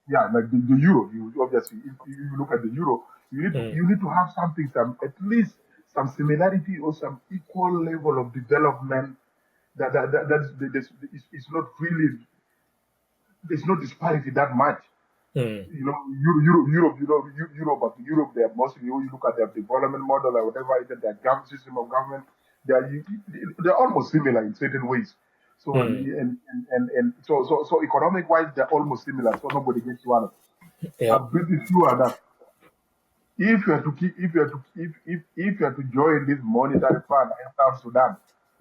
Like the euro. You obviously, if you look at the euro, Mm. you need to have something, some at least some similarity or some equal level of development. It's not really, there's no disparity that much. Mm. Europe, they are mostly, you look at their development model or whatever, even their system of government, they are, they're almost similar in certain ways. So, Mm. so economic wise, they're almost similar. So nobody gets one. Yeah. I'm pretty sure that if you are to keep, if you are to join this monetary fund in South Sudan,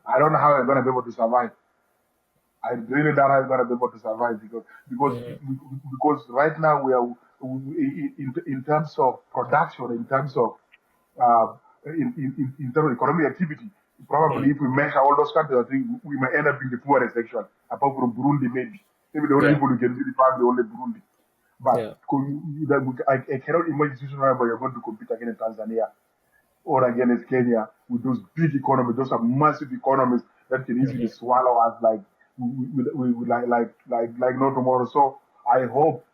I don't know how you're going to be able to survive. I really don't know how you're going to be able to survive because right now in terms of production, in terms of uh, in terms of economic activity, probably Mm. if we measure all those countries, I think we might end up in the poorest section, apart from Burundi maybe. Maybe the only Yeah. people who can really probably only Burundi. Yeah. But I cannot imagine situation where you're going to compete against Tanzania or against Kenya with those big economies. Those are massive economies that can easily Mhm. swallow us like no tomorrow. So I hope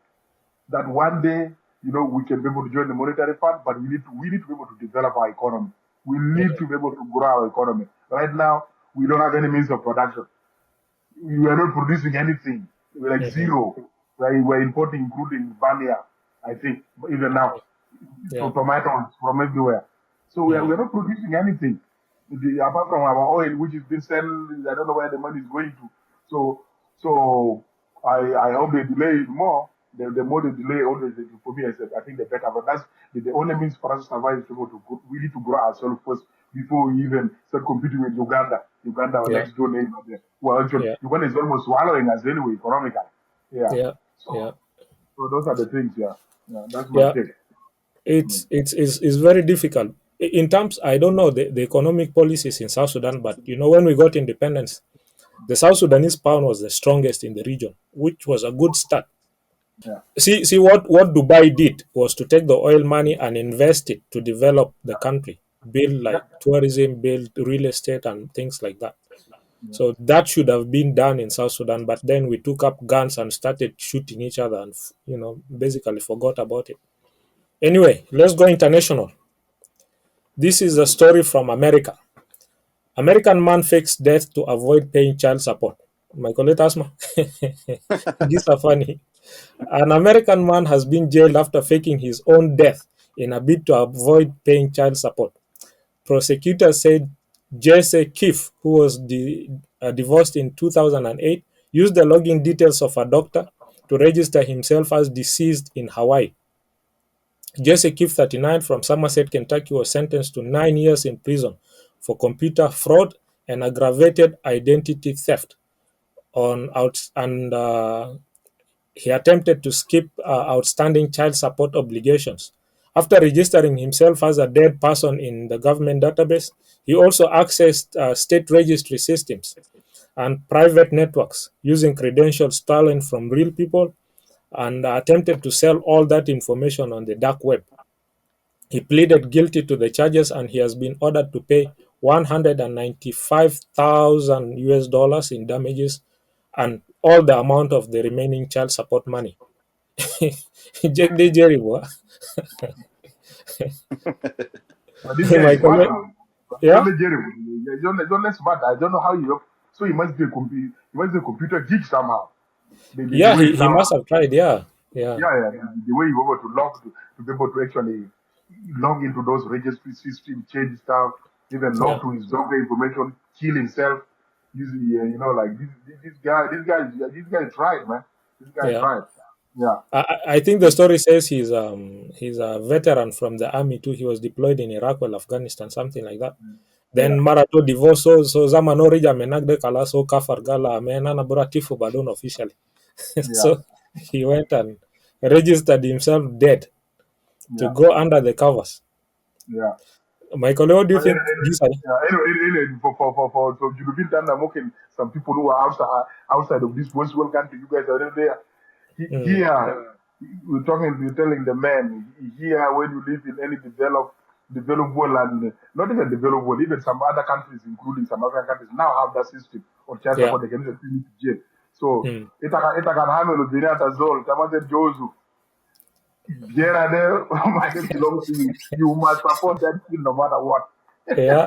that one day, we can be able to join the monetary fund, but we need to be able to develop our economy. We need to be able to grow our economy. Right now, we don't have any means of production. We are not producing anything. We're like Mhm. zero. We're importing, including Bania, I think, even now. So Yeah. tomatoes from everywhere. So Mm. we're not producing anything. Apart from our oil, which has been sent, I don't know where the money is going to. So I hope they delay it more. The more they delay, always for me, I think the better. But that's the only means for us to survive is to go to we need to grow ourselves first before we even start competing with Uganda. Uganda, our Yeah. next door neighbor there. Well, actually, Yeah. Uganda is almost swallowing us anyway, economically. Yeah. Yeah. So, Yeah. so those are the things. Yeah. Yeah. That's my Yeah. take. Mm. It's very difficult. In terms, I don't know the economic policies in South Sudan, but when we got independence, the South Sudanese pound was the strongest in the region, which was a good start. Yeah. See what Dubai did was to take the oil money and invest it to develop the country, build Yeah. like tourism, build real estate and things like that. Yeah. So that should have been done in South Sudan, but then we took up guns and started shooting each other and basically forgot about it. Anyway, let's go international. This is a story from America. American man fakes death to avoid paying child support. Michael Asma. These are funny. An American man has been jailed after faking his own death in a bid to avoid paying child support. Prosecutors said Jesse Keefe, who was divorced in 2008, used the login details of a doctor to register himself as deceased in Hawaii. Jesse Keefe, 39, from Somerset, Kentucky, was sentenced to 9 years in prison for computer fraud and aggravated identity theft. He attempted to skip outstanding child support obligations. After registering himself as a dead person in the government database, he also accessed state registry systems and private networks using credentials stolen from real people and attempted to sell all that information on the dark web. He pleaded guilty to the charges and he has been ordered to pay 195,000 US dollars in damages and all the amount of the remaining child support money. Jack D. Jerry, boy. But this guy is Michael, smart now. But it's yeah, only Jerry. It's only smart. I don't know how you. So he must be he must be a computer geek somehow. The yeah, way he he sounds. must have tried, yeah, yeah, Yeah, yeah. The way you were able to to be able to actually log into those registry systems, change stuff, even yeah. log to his doctor information, kill himself. Using, like this guy tried, man. This guy Yeah. tried. Yeah, I think the story says he's a veteran from the army too. He was deployed in Iraq or Afghanistan, something like that. yeah, Then Marato divorce so zama no rija menagde kala so kafar gala amena na buratifu badon officially. yeah, So he went and registered himself dead to yeah, go under the covers. yeah. Michael, what do you But think these are? for Junubin time, I'm working some people who are outside of this first world country. You guys are already there. Mm, Here, we're telling the man here when you live in any developed developed world and not even developed world, even some other countries, including some African countries, now have that system of child Yeah. support. They can even send you to jail. So Mm. it can handle the Yazol, Tamate Jozu. Jera there, my name belongs to you. You must support that kid no matter what. Yeah.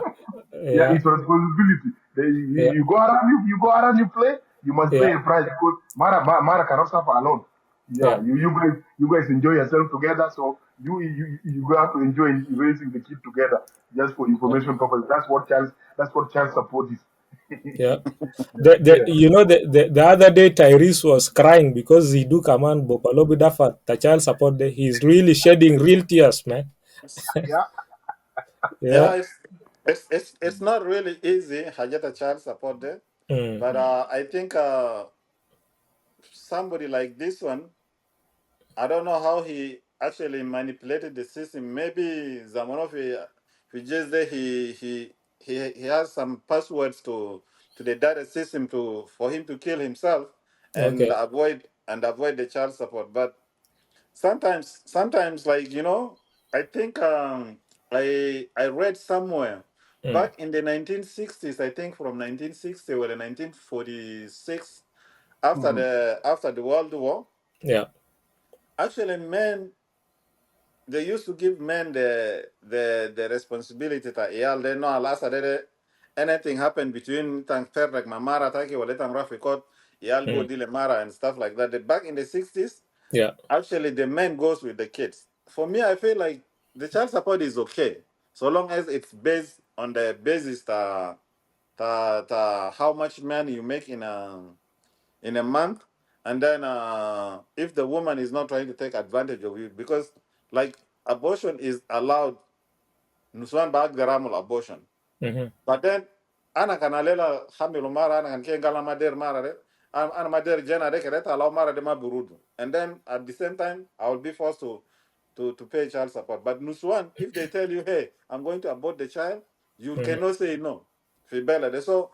Yeah, Yeah. it's a responsibility. Yeah. You go around, you go around, you play. You must pay Yeah. a price because Mara cannot suffer alone. Yeah, Yeah. you guys enjoy yourself together. So you go have to enjoy raising the kid together just for information purposes. That's what child support is. Yeah. Yeah. You know, the other day Tyrese was crying because he do command Bokalobi Dafa, the child support day. He's really shedding real tears, man. Yeah. Yeah. Yeah, it's not really easy. Hajata child support there, Mm. but I think somebody like this one, I don't know how he actually manipulated the system. Maybe Zamanov, he just there, he has some passwords to the data system to for him to kill himself and Okay. avoid the child support. But sometimes like I think I read somewhere Mm. back in the 1960s, I think from 1960 or the 1946, after Mhm. the World War, Yeah. actually men, they used to give men the responsibility that yeah they know alas anything happened between tang like mamara taki or letang rafikot yal go Mm. dile mara and stuff like that. Back in the 60s, Yeah. actually the man goes with the kids. For me, I feel like the child support is okay so long as it's based on the basis how much money you make in a month, and then if the woman is not trying to take advantage of you, because like abortion is allowed, nuswan bag garamul abortion, Mm-hmm. but then ana kanalela hamilu mara ana kan gala mader mara de ana mader jena de kereta allow mara de ma burudu, and then at the same time I will be forced to pay child support. But nuswan, if they tell you, hey, I'm going to abort the child, you Mm-hmm. cannot say no. Fibela. So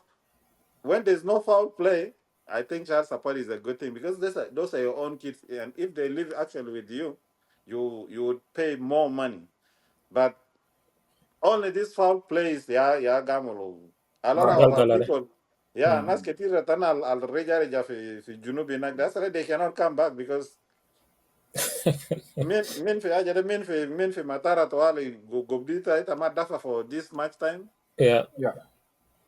when there's no foul play, I think child support is a good thing because those are your own kids, and if they live actually with you, you would pay more money. But only this foul plays, yeah, gamolo. A lot Right. of our Galgalare. people, yeah, nas Mhm. ketira tana al reja fi junubi nak. That's why they cannot come back because min fi matara to ali gobdita ita madafa for this much time. Yeah. Yeah.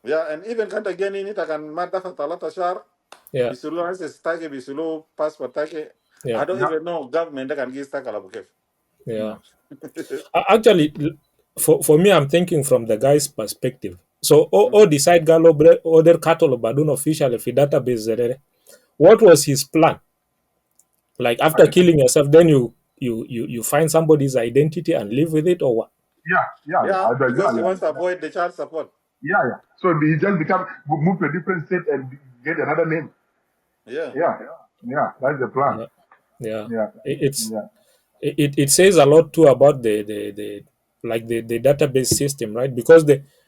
Yeah, and even kanta geni ni takan madafa talata shar. Yeah. Bisulo as take bisulo passport take. Yeah. I don't Yeah. even know government that can give takala Yeah. Yeah. Actually, for me, I'm thinking from the guy's perspective. So, all decide Galo other cattle badun official if database zerere. What was his plan? Like after killing yourself, then you find somebody's identity and live with it, or what? Yeah. Yeah. Yeah, Yeah. because he Yeah. wants to avoid the child support. Yeah. Yeah. So he just move to a different state and get another name. Yeah. Yeah. Yeah. That's the plan. Yeah. Yeah. Yeah. It's Yeah. it says a lot too about the like the database system, right? Because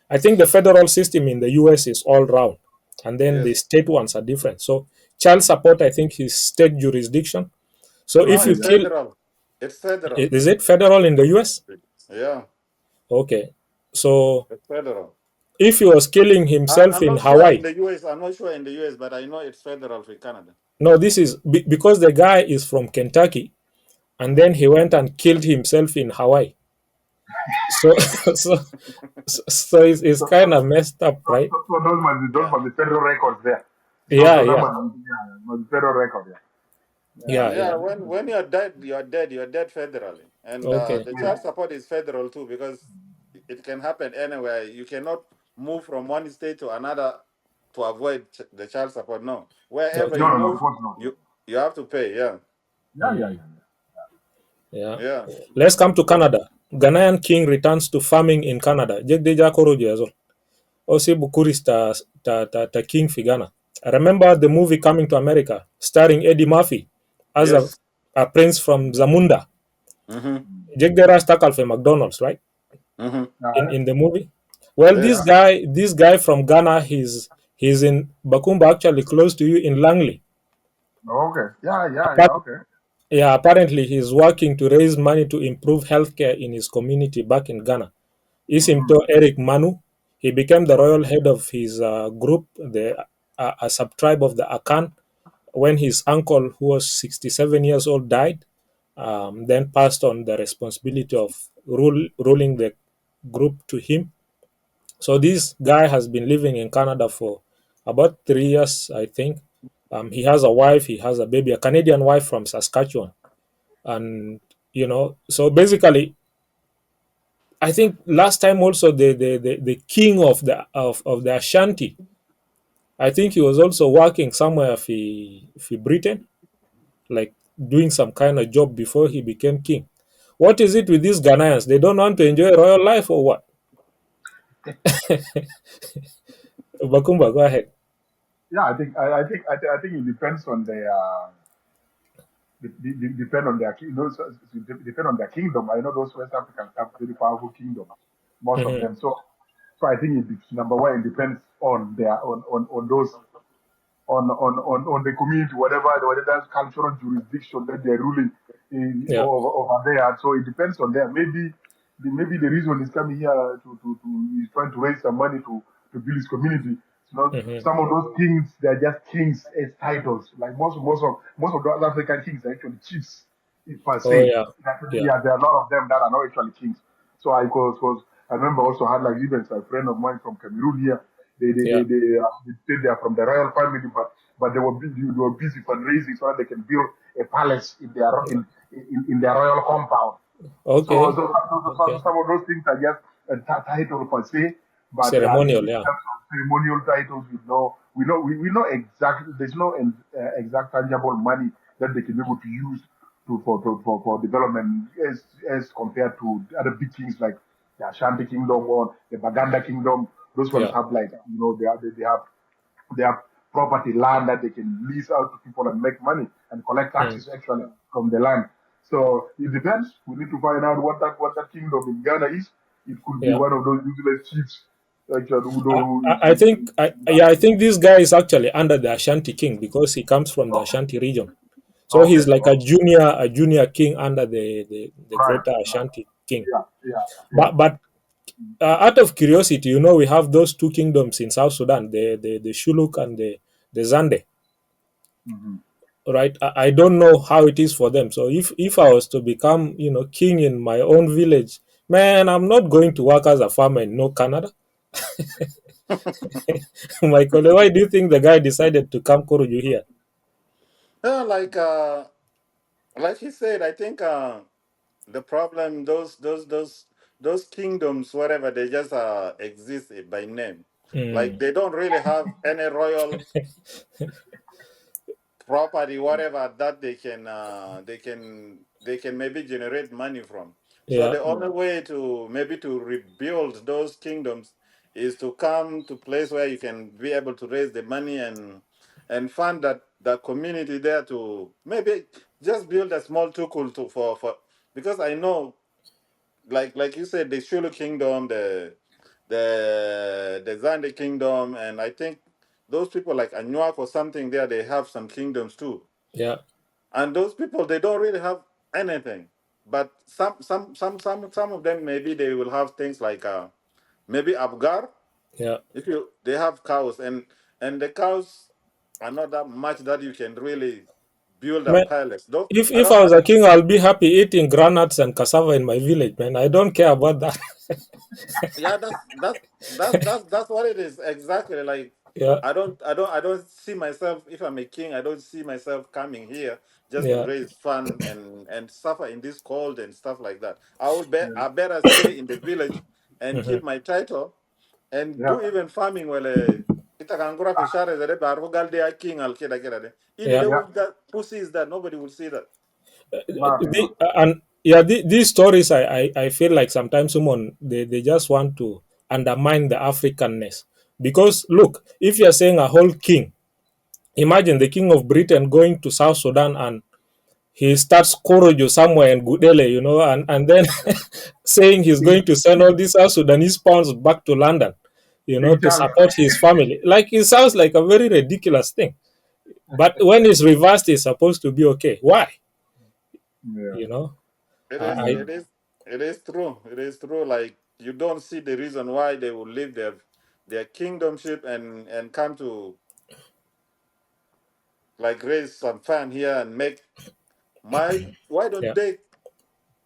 I think the federal system in the US is all round, and then the Yes. state ones are different. So child support, I think, is state jurisdiction. So No, if you Mhm. it's kill, federal. It's federal. is it federal in the US? Yeah, Okay, so it's federal. if he was killing himself I'm in not sure in Hawaii, the US. I'm not sure in the US, but I know it's federal for Canada. no, this is because the guy is from Kentucky, and then he went and killed himself in Hawaii. So so so it's So, kind of messed up, right? those Yeah. must be federal records there. Yeah, That yeah, must be federal record. Yeah. yeah, Yeah. Yeah, yeah. when you're dead, you're dead federally. And Okay, the Yeah. child support is federal too because it can happen anywhere. You cannot move from one state to another to avoid the child support. No. Wherever okay, you No, of move, course not. you have to pay. Yeah. Yeah. Yeah. Yeah. yeah. Yeah. Let's come to Canada. Ghanaian king returns to farming in Canada. Jeg deja korojo yazo. Osi bukuris ta king fi Ghana. I remember the movie Coming to America, starring Eddie Murphy as Yes. a prince from Zamunda. Mm-hmm. Jeg dera stakal for McDonald's, right? Mm-hmm. In the movie. Well, this Yes. guy from Ghana, he's in Bakumba, actually close to you in Langley. Okay. Yeah. Yeah. Yeah. Apart- Okay. yeah, apparently he's working to raise money to improve healthcare in his community back in Ghana. Mm-hmm. Isimto Eric Manu. He became the royal head of his group, the a sub-tribe of the Akan, when his uncle, who was 67 years old, died. Then passed on the responsibility of ruling the group to him. So this guy has been living in Canada for about 3 years, I think. He has a wife, he has a baby, a Canadian wife from Saskatchewan, and so basically, I think last time also the king of the Ashanti, I think he was also working somewhere for Britain, like doing some kind of job before he became king. What is it with these Ghanaians? They don't want to enjoy royal life or what? Bakumba, go ahead. Yeah, I think it depends on their depend on their depend on their kingdom. I know those West Africans have very powerful kingdoms, most of Mhm. them. So I think number one, it depends on their on those on the community, whatever cultural jurisdiction that they're ruling Yeah. over there. So it depends on them. Maybe the reason he's coming here to he's trying to raise some money to build his community. You know, Hmm. some of those kings they're just kings as titles. Like most of the other African kings are actually chiefs per Oh se. yeah. Yeah. Yeah, there are a lot of them that are not actually kings. So I remember also had like even a friend of mine from Cameroon here. Yeah. They said they are from the royal family, but they were busy fundraising so that they can build a palace in their royal compound. So, Okay. so, Okay. some of those things are just a title per se, but Ceremonial. in Yeah. terms of ceremonial titles, we know exactly. There's no exact tangible money that they can be able to use for development as compared to other big kings like the Ashanti Kingdom or the Baganda Kingdom. Those ones Yeah. have like they have property land that they can lease out to people and make money and collect Mm. taxes actually from the land. So it depends. We need to find out what that kingdom in Ghana is. It could be Yeah. one of those useless chiefs actually who I, know who I I think I think this guy is actually under the Ashanti king because he comes from the okay. Ashanti region. So Okay. he's like Okay. a junior king under the Right. greater Right. Ashanti king. Yeah. Yeah. Yeah. But out of curiosity, we have those two kingdoms in South Sudan, the Shuluk and the Zande, Mm-hmm. right? I don't know how it is for them. So if I was to become, king in my own village, man, I'm not going to work as a farmer in no Canada. Michael, why do you think the guy decided to come Kuruju here? Yeah, like he said, I think the problem those kingdoms whatever they just exist by name. Like Mm, they don't really have any royal property whatever that they can maybe generate money from. So yeah, the only way to maybe to rebuild those kingdoms is to come to place where you can be able to raise the money and fund that the community there to maybe just build a small tukul to for because I know like you said the Shulu kingdom the Zande kingdom and I think those people like Anuak or something there they have some kingdoms too yeah, and those people they don't really have anything but some of them maybe they will have things like maybe abgar yeah. if you they have cows and the cows are not that much that you can really build a Man, palace though I if don't I was a king, I'll be happy eating granuts and cassava in my village, man. I don't care about that. yeah that's what it is exactly like Yeah, I don't see myself if I'm a king I don't see myself coming here just to yeah. raise fun and suffer in this cold and stuff like that I Yeah. better stay in the village and Hmm. keep my title and Yeah. do even farming well kita kan gura fi share zade bar ko galde a king al kida kida de if Yeah. they Yeah. would that who sees that nobody will see that Mark. And yeah, these stories, I feel like sometimes someone they just want to undermine the Africanness. Because look, if you're saying a whole king, imagine the king of Britain going to South Sudan and he starts Korojo somewhere in Gudele, and then saying he's going to send all these South Sudanese pounds back to London, to Exactly. support his family. Like it sounds like a very ridiculous thing. But when it's reversed, it's supposed to be okay. Why? Yeah. You know, it is I Mm. it is it is true like you don't see the reason why they will leave their kingdomship and come to like raise some fun here and make why don't Yeah.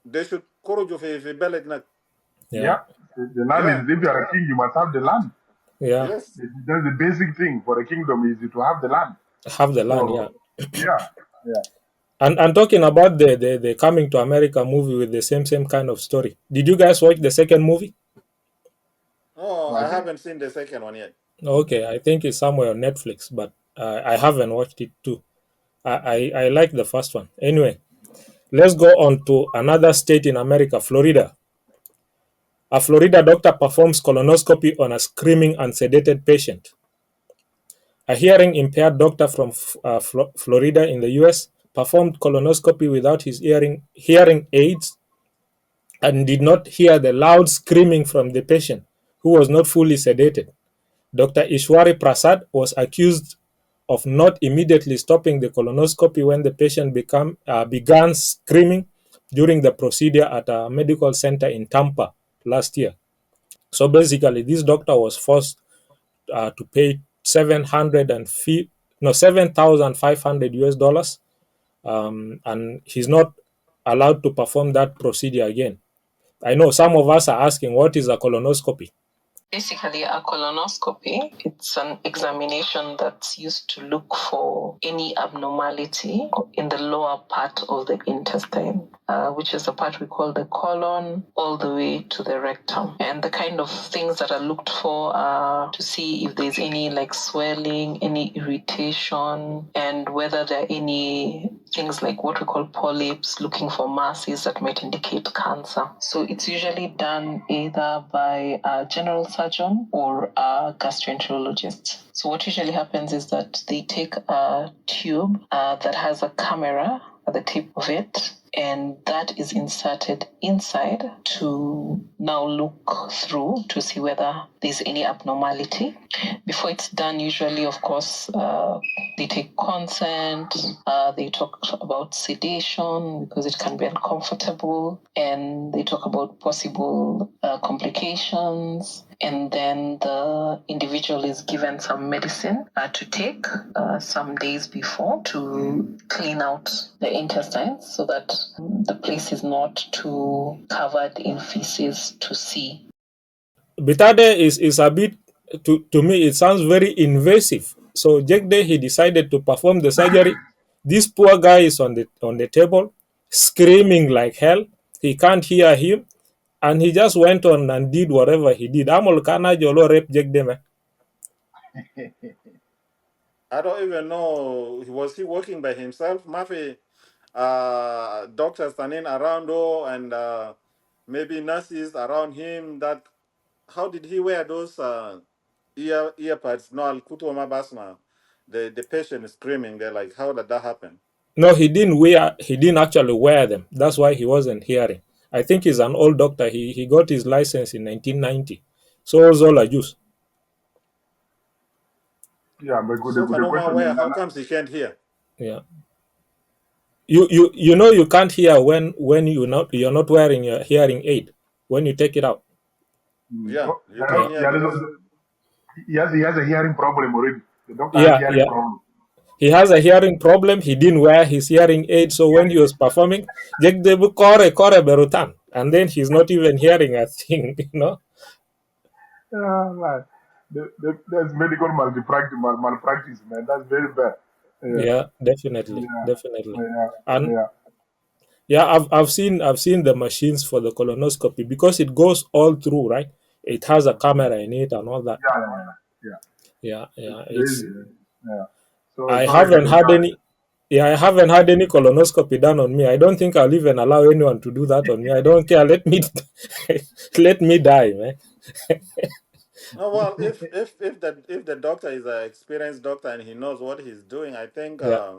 they should encourage if بلد nak. Yeah. The land Yeah. is, if you are a king, you must have the land. Yeah. Yes. That's the basic thing for a kingdom is to have the land. Have the land. Yeah. Yeah, yeah. And talking about the Coming to America movie with the same kind of story. Did you guys watch the second movie? Oh, So I I think haven't seen the second one yet. Okay, I think it's somewhere on Netflix, but I haven't watched it too. I like the first one. Anyway, let's go on to another state in America, Florida. A Florida doctor performs colonoscopy on a screaming and sedated patient. A hearing impaired doctor from Florida in the US performed colonoscopy without his hearing aids and did not hear the loud screaming from the patient, who was not fully sedated. Dr. Ishwari Prasad was accused of not immediately stopping the colonoscopy when the patient began screaming during the procedure at a medical center in Tampa last year. So basically, this doctor was forced to pay 7,500 US dollars, and he's not allowed to perform that procedure again. I know some of us are asking, what is a colonoscopy? Basically, a colonoscopy, it's an examination that's used to look for any abnormality in the lower part of the intestine, which is the part we call the colon, all the way to the rectum. And the kind of things that are looked for are to see if there's any like swelling, any irritation, and whether there are any things like what we call polyps, looking for masses that might indicate cancer. So it's usually done either by a general surgeon or a gastroenterologist. So what usually happens is that they take a tube that has a camera at the tip of it, and that is inserted inside to now look through to see whether there's any abnormality. Before it's done, usually, of course, they take consent, they talk about sedation because it can be uncomfortable, and they talk about possible complications. And then the individual is given some medicine to take some days before to clean out the intestines so that the place is not too covered in feces to see. Bitade is a bit, to me, it sounds very invasive. So Jekde, he decided to perform the surgery. This poor guy is on the table, screaming like hell. He can't hear him, and he just went on and did whatever he did. Amol kana jolo rep Jekde me. I don't even know. Was he working by himself? Mafi, doctors standing around and maybe nurses around him. That how did he wear those earpads? No, al kutuma basma. The patient is screaming. They're like, how did that happen? No, he didn't actually wear them. That's why he wasn't hearing. I think he's an old doctor. He got his license in 1990. So Zola use. Yeah, but So the Kanoma, question where? is, How comes he can't hear? Yeah. You know you can't hear when you're not wearing your hearing aid when you take it out. Yeah, you can hear because he has a hearing problem already. The doctor Yeah, has hearing yeah. problem. He has a hearing problem. He didn't wear his hearing aid, so when he was performing, Jek debu kore berutan, and then he's not even hearing a thing. Man. That's medical malpractice, man. That's very bad. Yeah, definitely, Yeah, definitely. yeah, And yeah. yeah, I've seen the machines for the colonoscopy because it goes all through, right? It has a camera in it and all that. Yeah. Yeah, It's yeah. crazy. Yeah. So I sorry to haven't the had guy. any. Yeah, I haven't had any colonoscopy done on me. I don't think I'll even allow anyone to do that on me. I don't care. Let me, let me die, man. no. Well, if the doctor is an experienced doctor and he knows what he's doing, I think Yeah.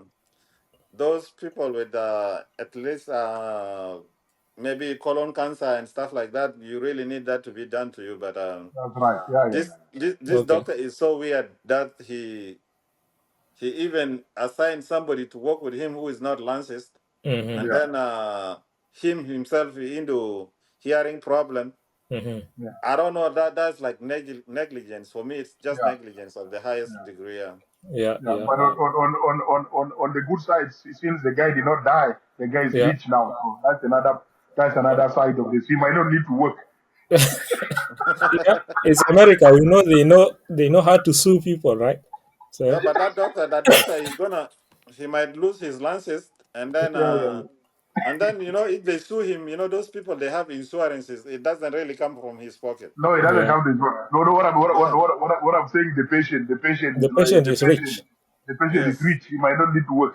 those people with at least maybe colon cancer and stuff like that, you really need that to be done to you. But That's right. Yeah. this Okay. doctor is so weird that he even assigned somebody to work with him who is not licensed, Mm-hmm. and Yeah. then him himself into hearing problem. Mm-hmm. Yeah, I don't know. That's like negligence for me. It's just yeah, negligence of the highest yeah. degree. Yeah. Yeah, Yeah, yeah, but on the good side, since the guy did not die, the guy is yeah. rich now. So that's another side of this. He might not need to work. Yeah, it's America. We know they know how to sue people, right? Yeah, So but that doctor is gonna. He might lose his license, Yeah, yeah. and then if they sue him, those people they have insurances. It doesn't really come from his pocket. No, it doesn't yeah, count as well. No, no. Yeah. What I'm saying, the patient the is like patient is rich. the patient is Yes. rich. He might not need to work.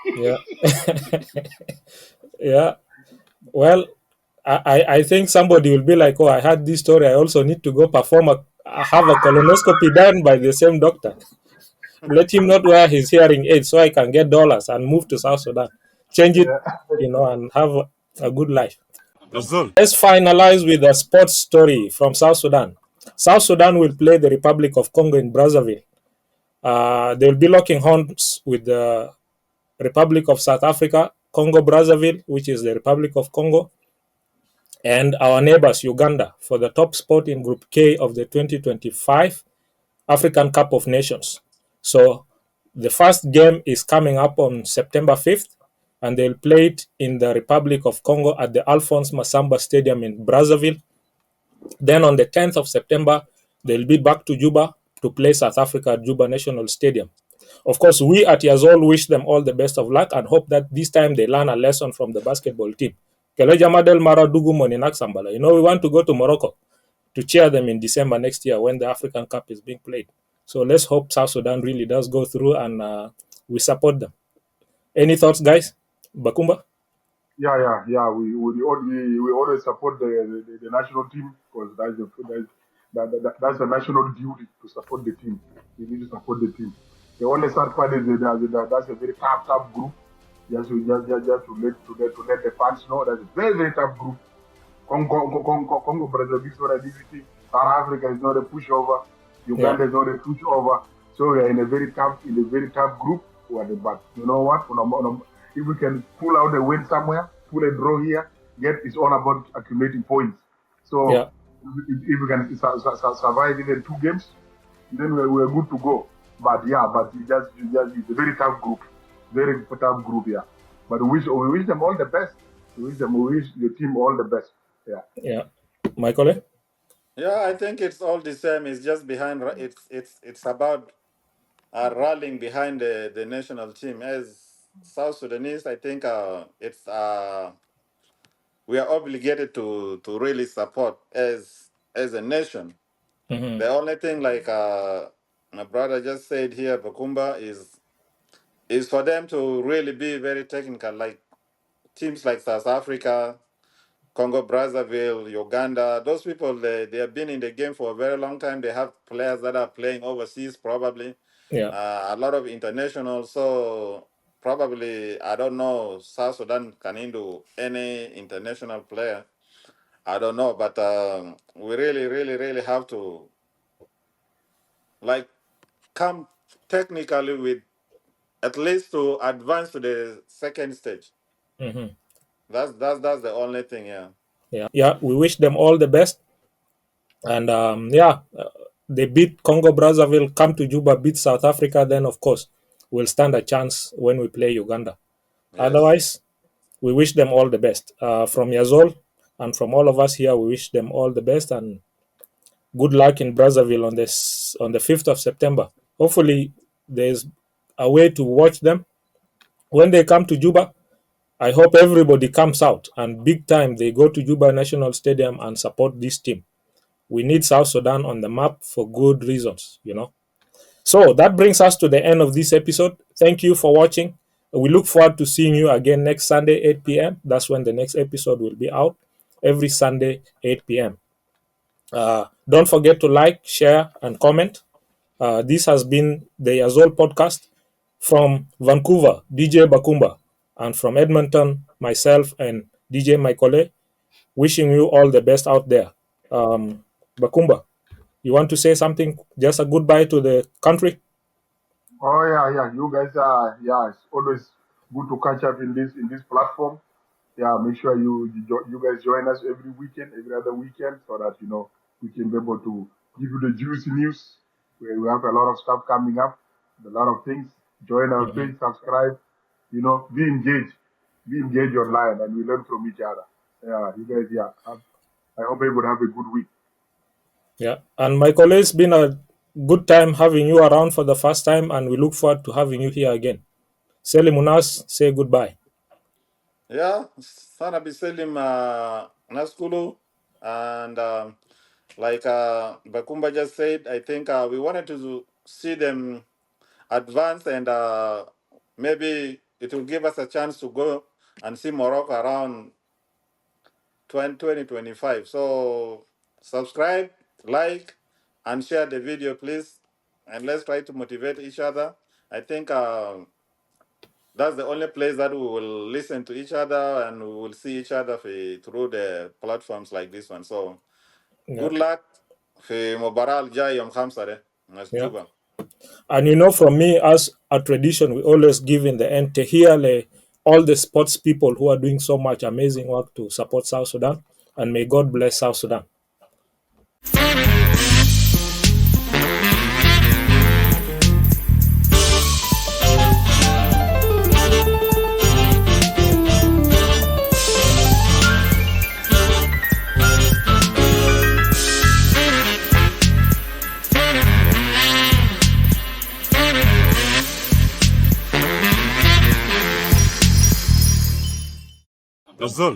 Yeah, yeah. Well, I think somebody will be like, oh, I had this story. I also need to go have a colonoscopy done by the same doctor. Let him not wear his hearing aid so I can get dollars and move to South Sudan. Change it, Yeah. and have a good life. Yazol. Let's finalize with a sports story from South Sudan. South Sudan will play the Republic of Congo in Brazzaville. They will be locking horns with the Republic of South Africa, Congo Brazzaville, which is the Republic of Congo, and our neighbors, Uganda, for the top spot in Group K of the 2025 African Cup of Nations. So the first game is coming up on September 5th, and they'll play it in the Republic of Congo at the Alphonse Massamba Stadium in Brazzaville. Then on the 10th of September, they'll be back to Juba to play South Africa at Juba National Stadium. Of course, we at Yazol wish them all the best of luck and hope that this time they learn a lesson from the basketball team. Keleja Madel Mara Dugu Naksambala. We want to go to Morocco to cheer them in December next year when the African Cup is being played. So let's hope South Sudan really does go through and we support them. Any thoughts, guys? Bakumba? Yeah. We always support the national team because that's a national duty to support the team. We need to support the team. The only sad part is that's a very tough group. Just to let the fans know that's a very very tough group. Congo Brazzaville is not an easy team. South Africa is not a pushover. Yeah. Uganda is not a pushover. So we are in a very tough group. But you know what? If we can pull out a win somewhere, pull a draw here, it's all about accumulating points. So Yeah. if we can survive even 2 games, then we're good to go. But it's a very tough group, very tough group. Yeah, but we wish them all the best. We wish the team all the best. Yeah. Yeah. Michael? Yeah, I think it's all the same. It's just behind. It's about rallying behind the national team. As South Sudanese, I think we are obligated to really support as a nation. Mm-hmm. The only thing, like my brother just said here, Bakumba, is for them to really be very technical, like teams like South Africa, Congo Brazzaville, Uganda. Those people, they have been in the game for a very long time. They have players that are playing overseas, probably Yeah. a lot of international. So probably, I don't know, South Sudan can into any international player. I don't know, but we really, really, really have to like come technically with at least to advance to the second stage. Mm-hmm. That's the only thing. Yeah. Yeah. We wish them all the best. And they beat Congo Brazzaville, come to Juba, beat South Africa, then of course we'll stand a chance when we play Uganda. Yes. Otherwise, we wish them all the best. From Yazol and from all of us here, we wish them all the best and good luck in Brazzaville on the 5th of September. Hopefully, there's a way to watch them when they come to Juba. I hope everybody comes out and big time they go to Juba National Stadium and support this team. We need South Sudan on the map for good reasons. So that brings us to the end of this episode. Thank you for watching. We look forward to seeing you again next Sunday, 8 p.m. That's when the next episode will be out. Every Sunday, 8 p.m. Don't forget to like, share, and comment. This has been the Yazol Podcast from Vancouver, DJ Bakumba, and from Edmonton, myself and DJ Michael. Wishing you all the best out there. Bakumba, you want to say something? Just a goodbye to the country? Oh yeah. You guys are it's always good to catch up in this platform. yeah, make sure you guys join us every weekend, every other weekend, so that we can be able to give you the juicy news. We have a lot of stuff coming up, a lot of things. Join our page, subscribe. Be engaged online, and we learn from each other. Yeah, you guys. Yeah, I hope everyone have a good week. Yeah, and Michael, it's been a good time having you around for the first time, and we look forward to having you here again. Selim Munas, say goodbye. Yeah, sana biselim naskulu, and like Bakumba just said, I think we wanted to see them advance, and maybe it will give us a chance to go and see Morocco around 2025. So subscribe, like, and share the video, please, and let's try to motivate each other. I think that's the only place that we will listen to each other and we will see each other through the platforms like this one. So Yeah. good luck في مباراة الجاي يوم 5 ده مع Yeah. جوبا. And from me, as a tradition, we always give in the end to hear all the sports people who are doing so much amazing work to support South Sudan. And may God bless South Sudan. Yazol.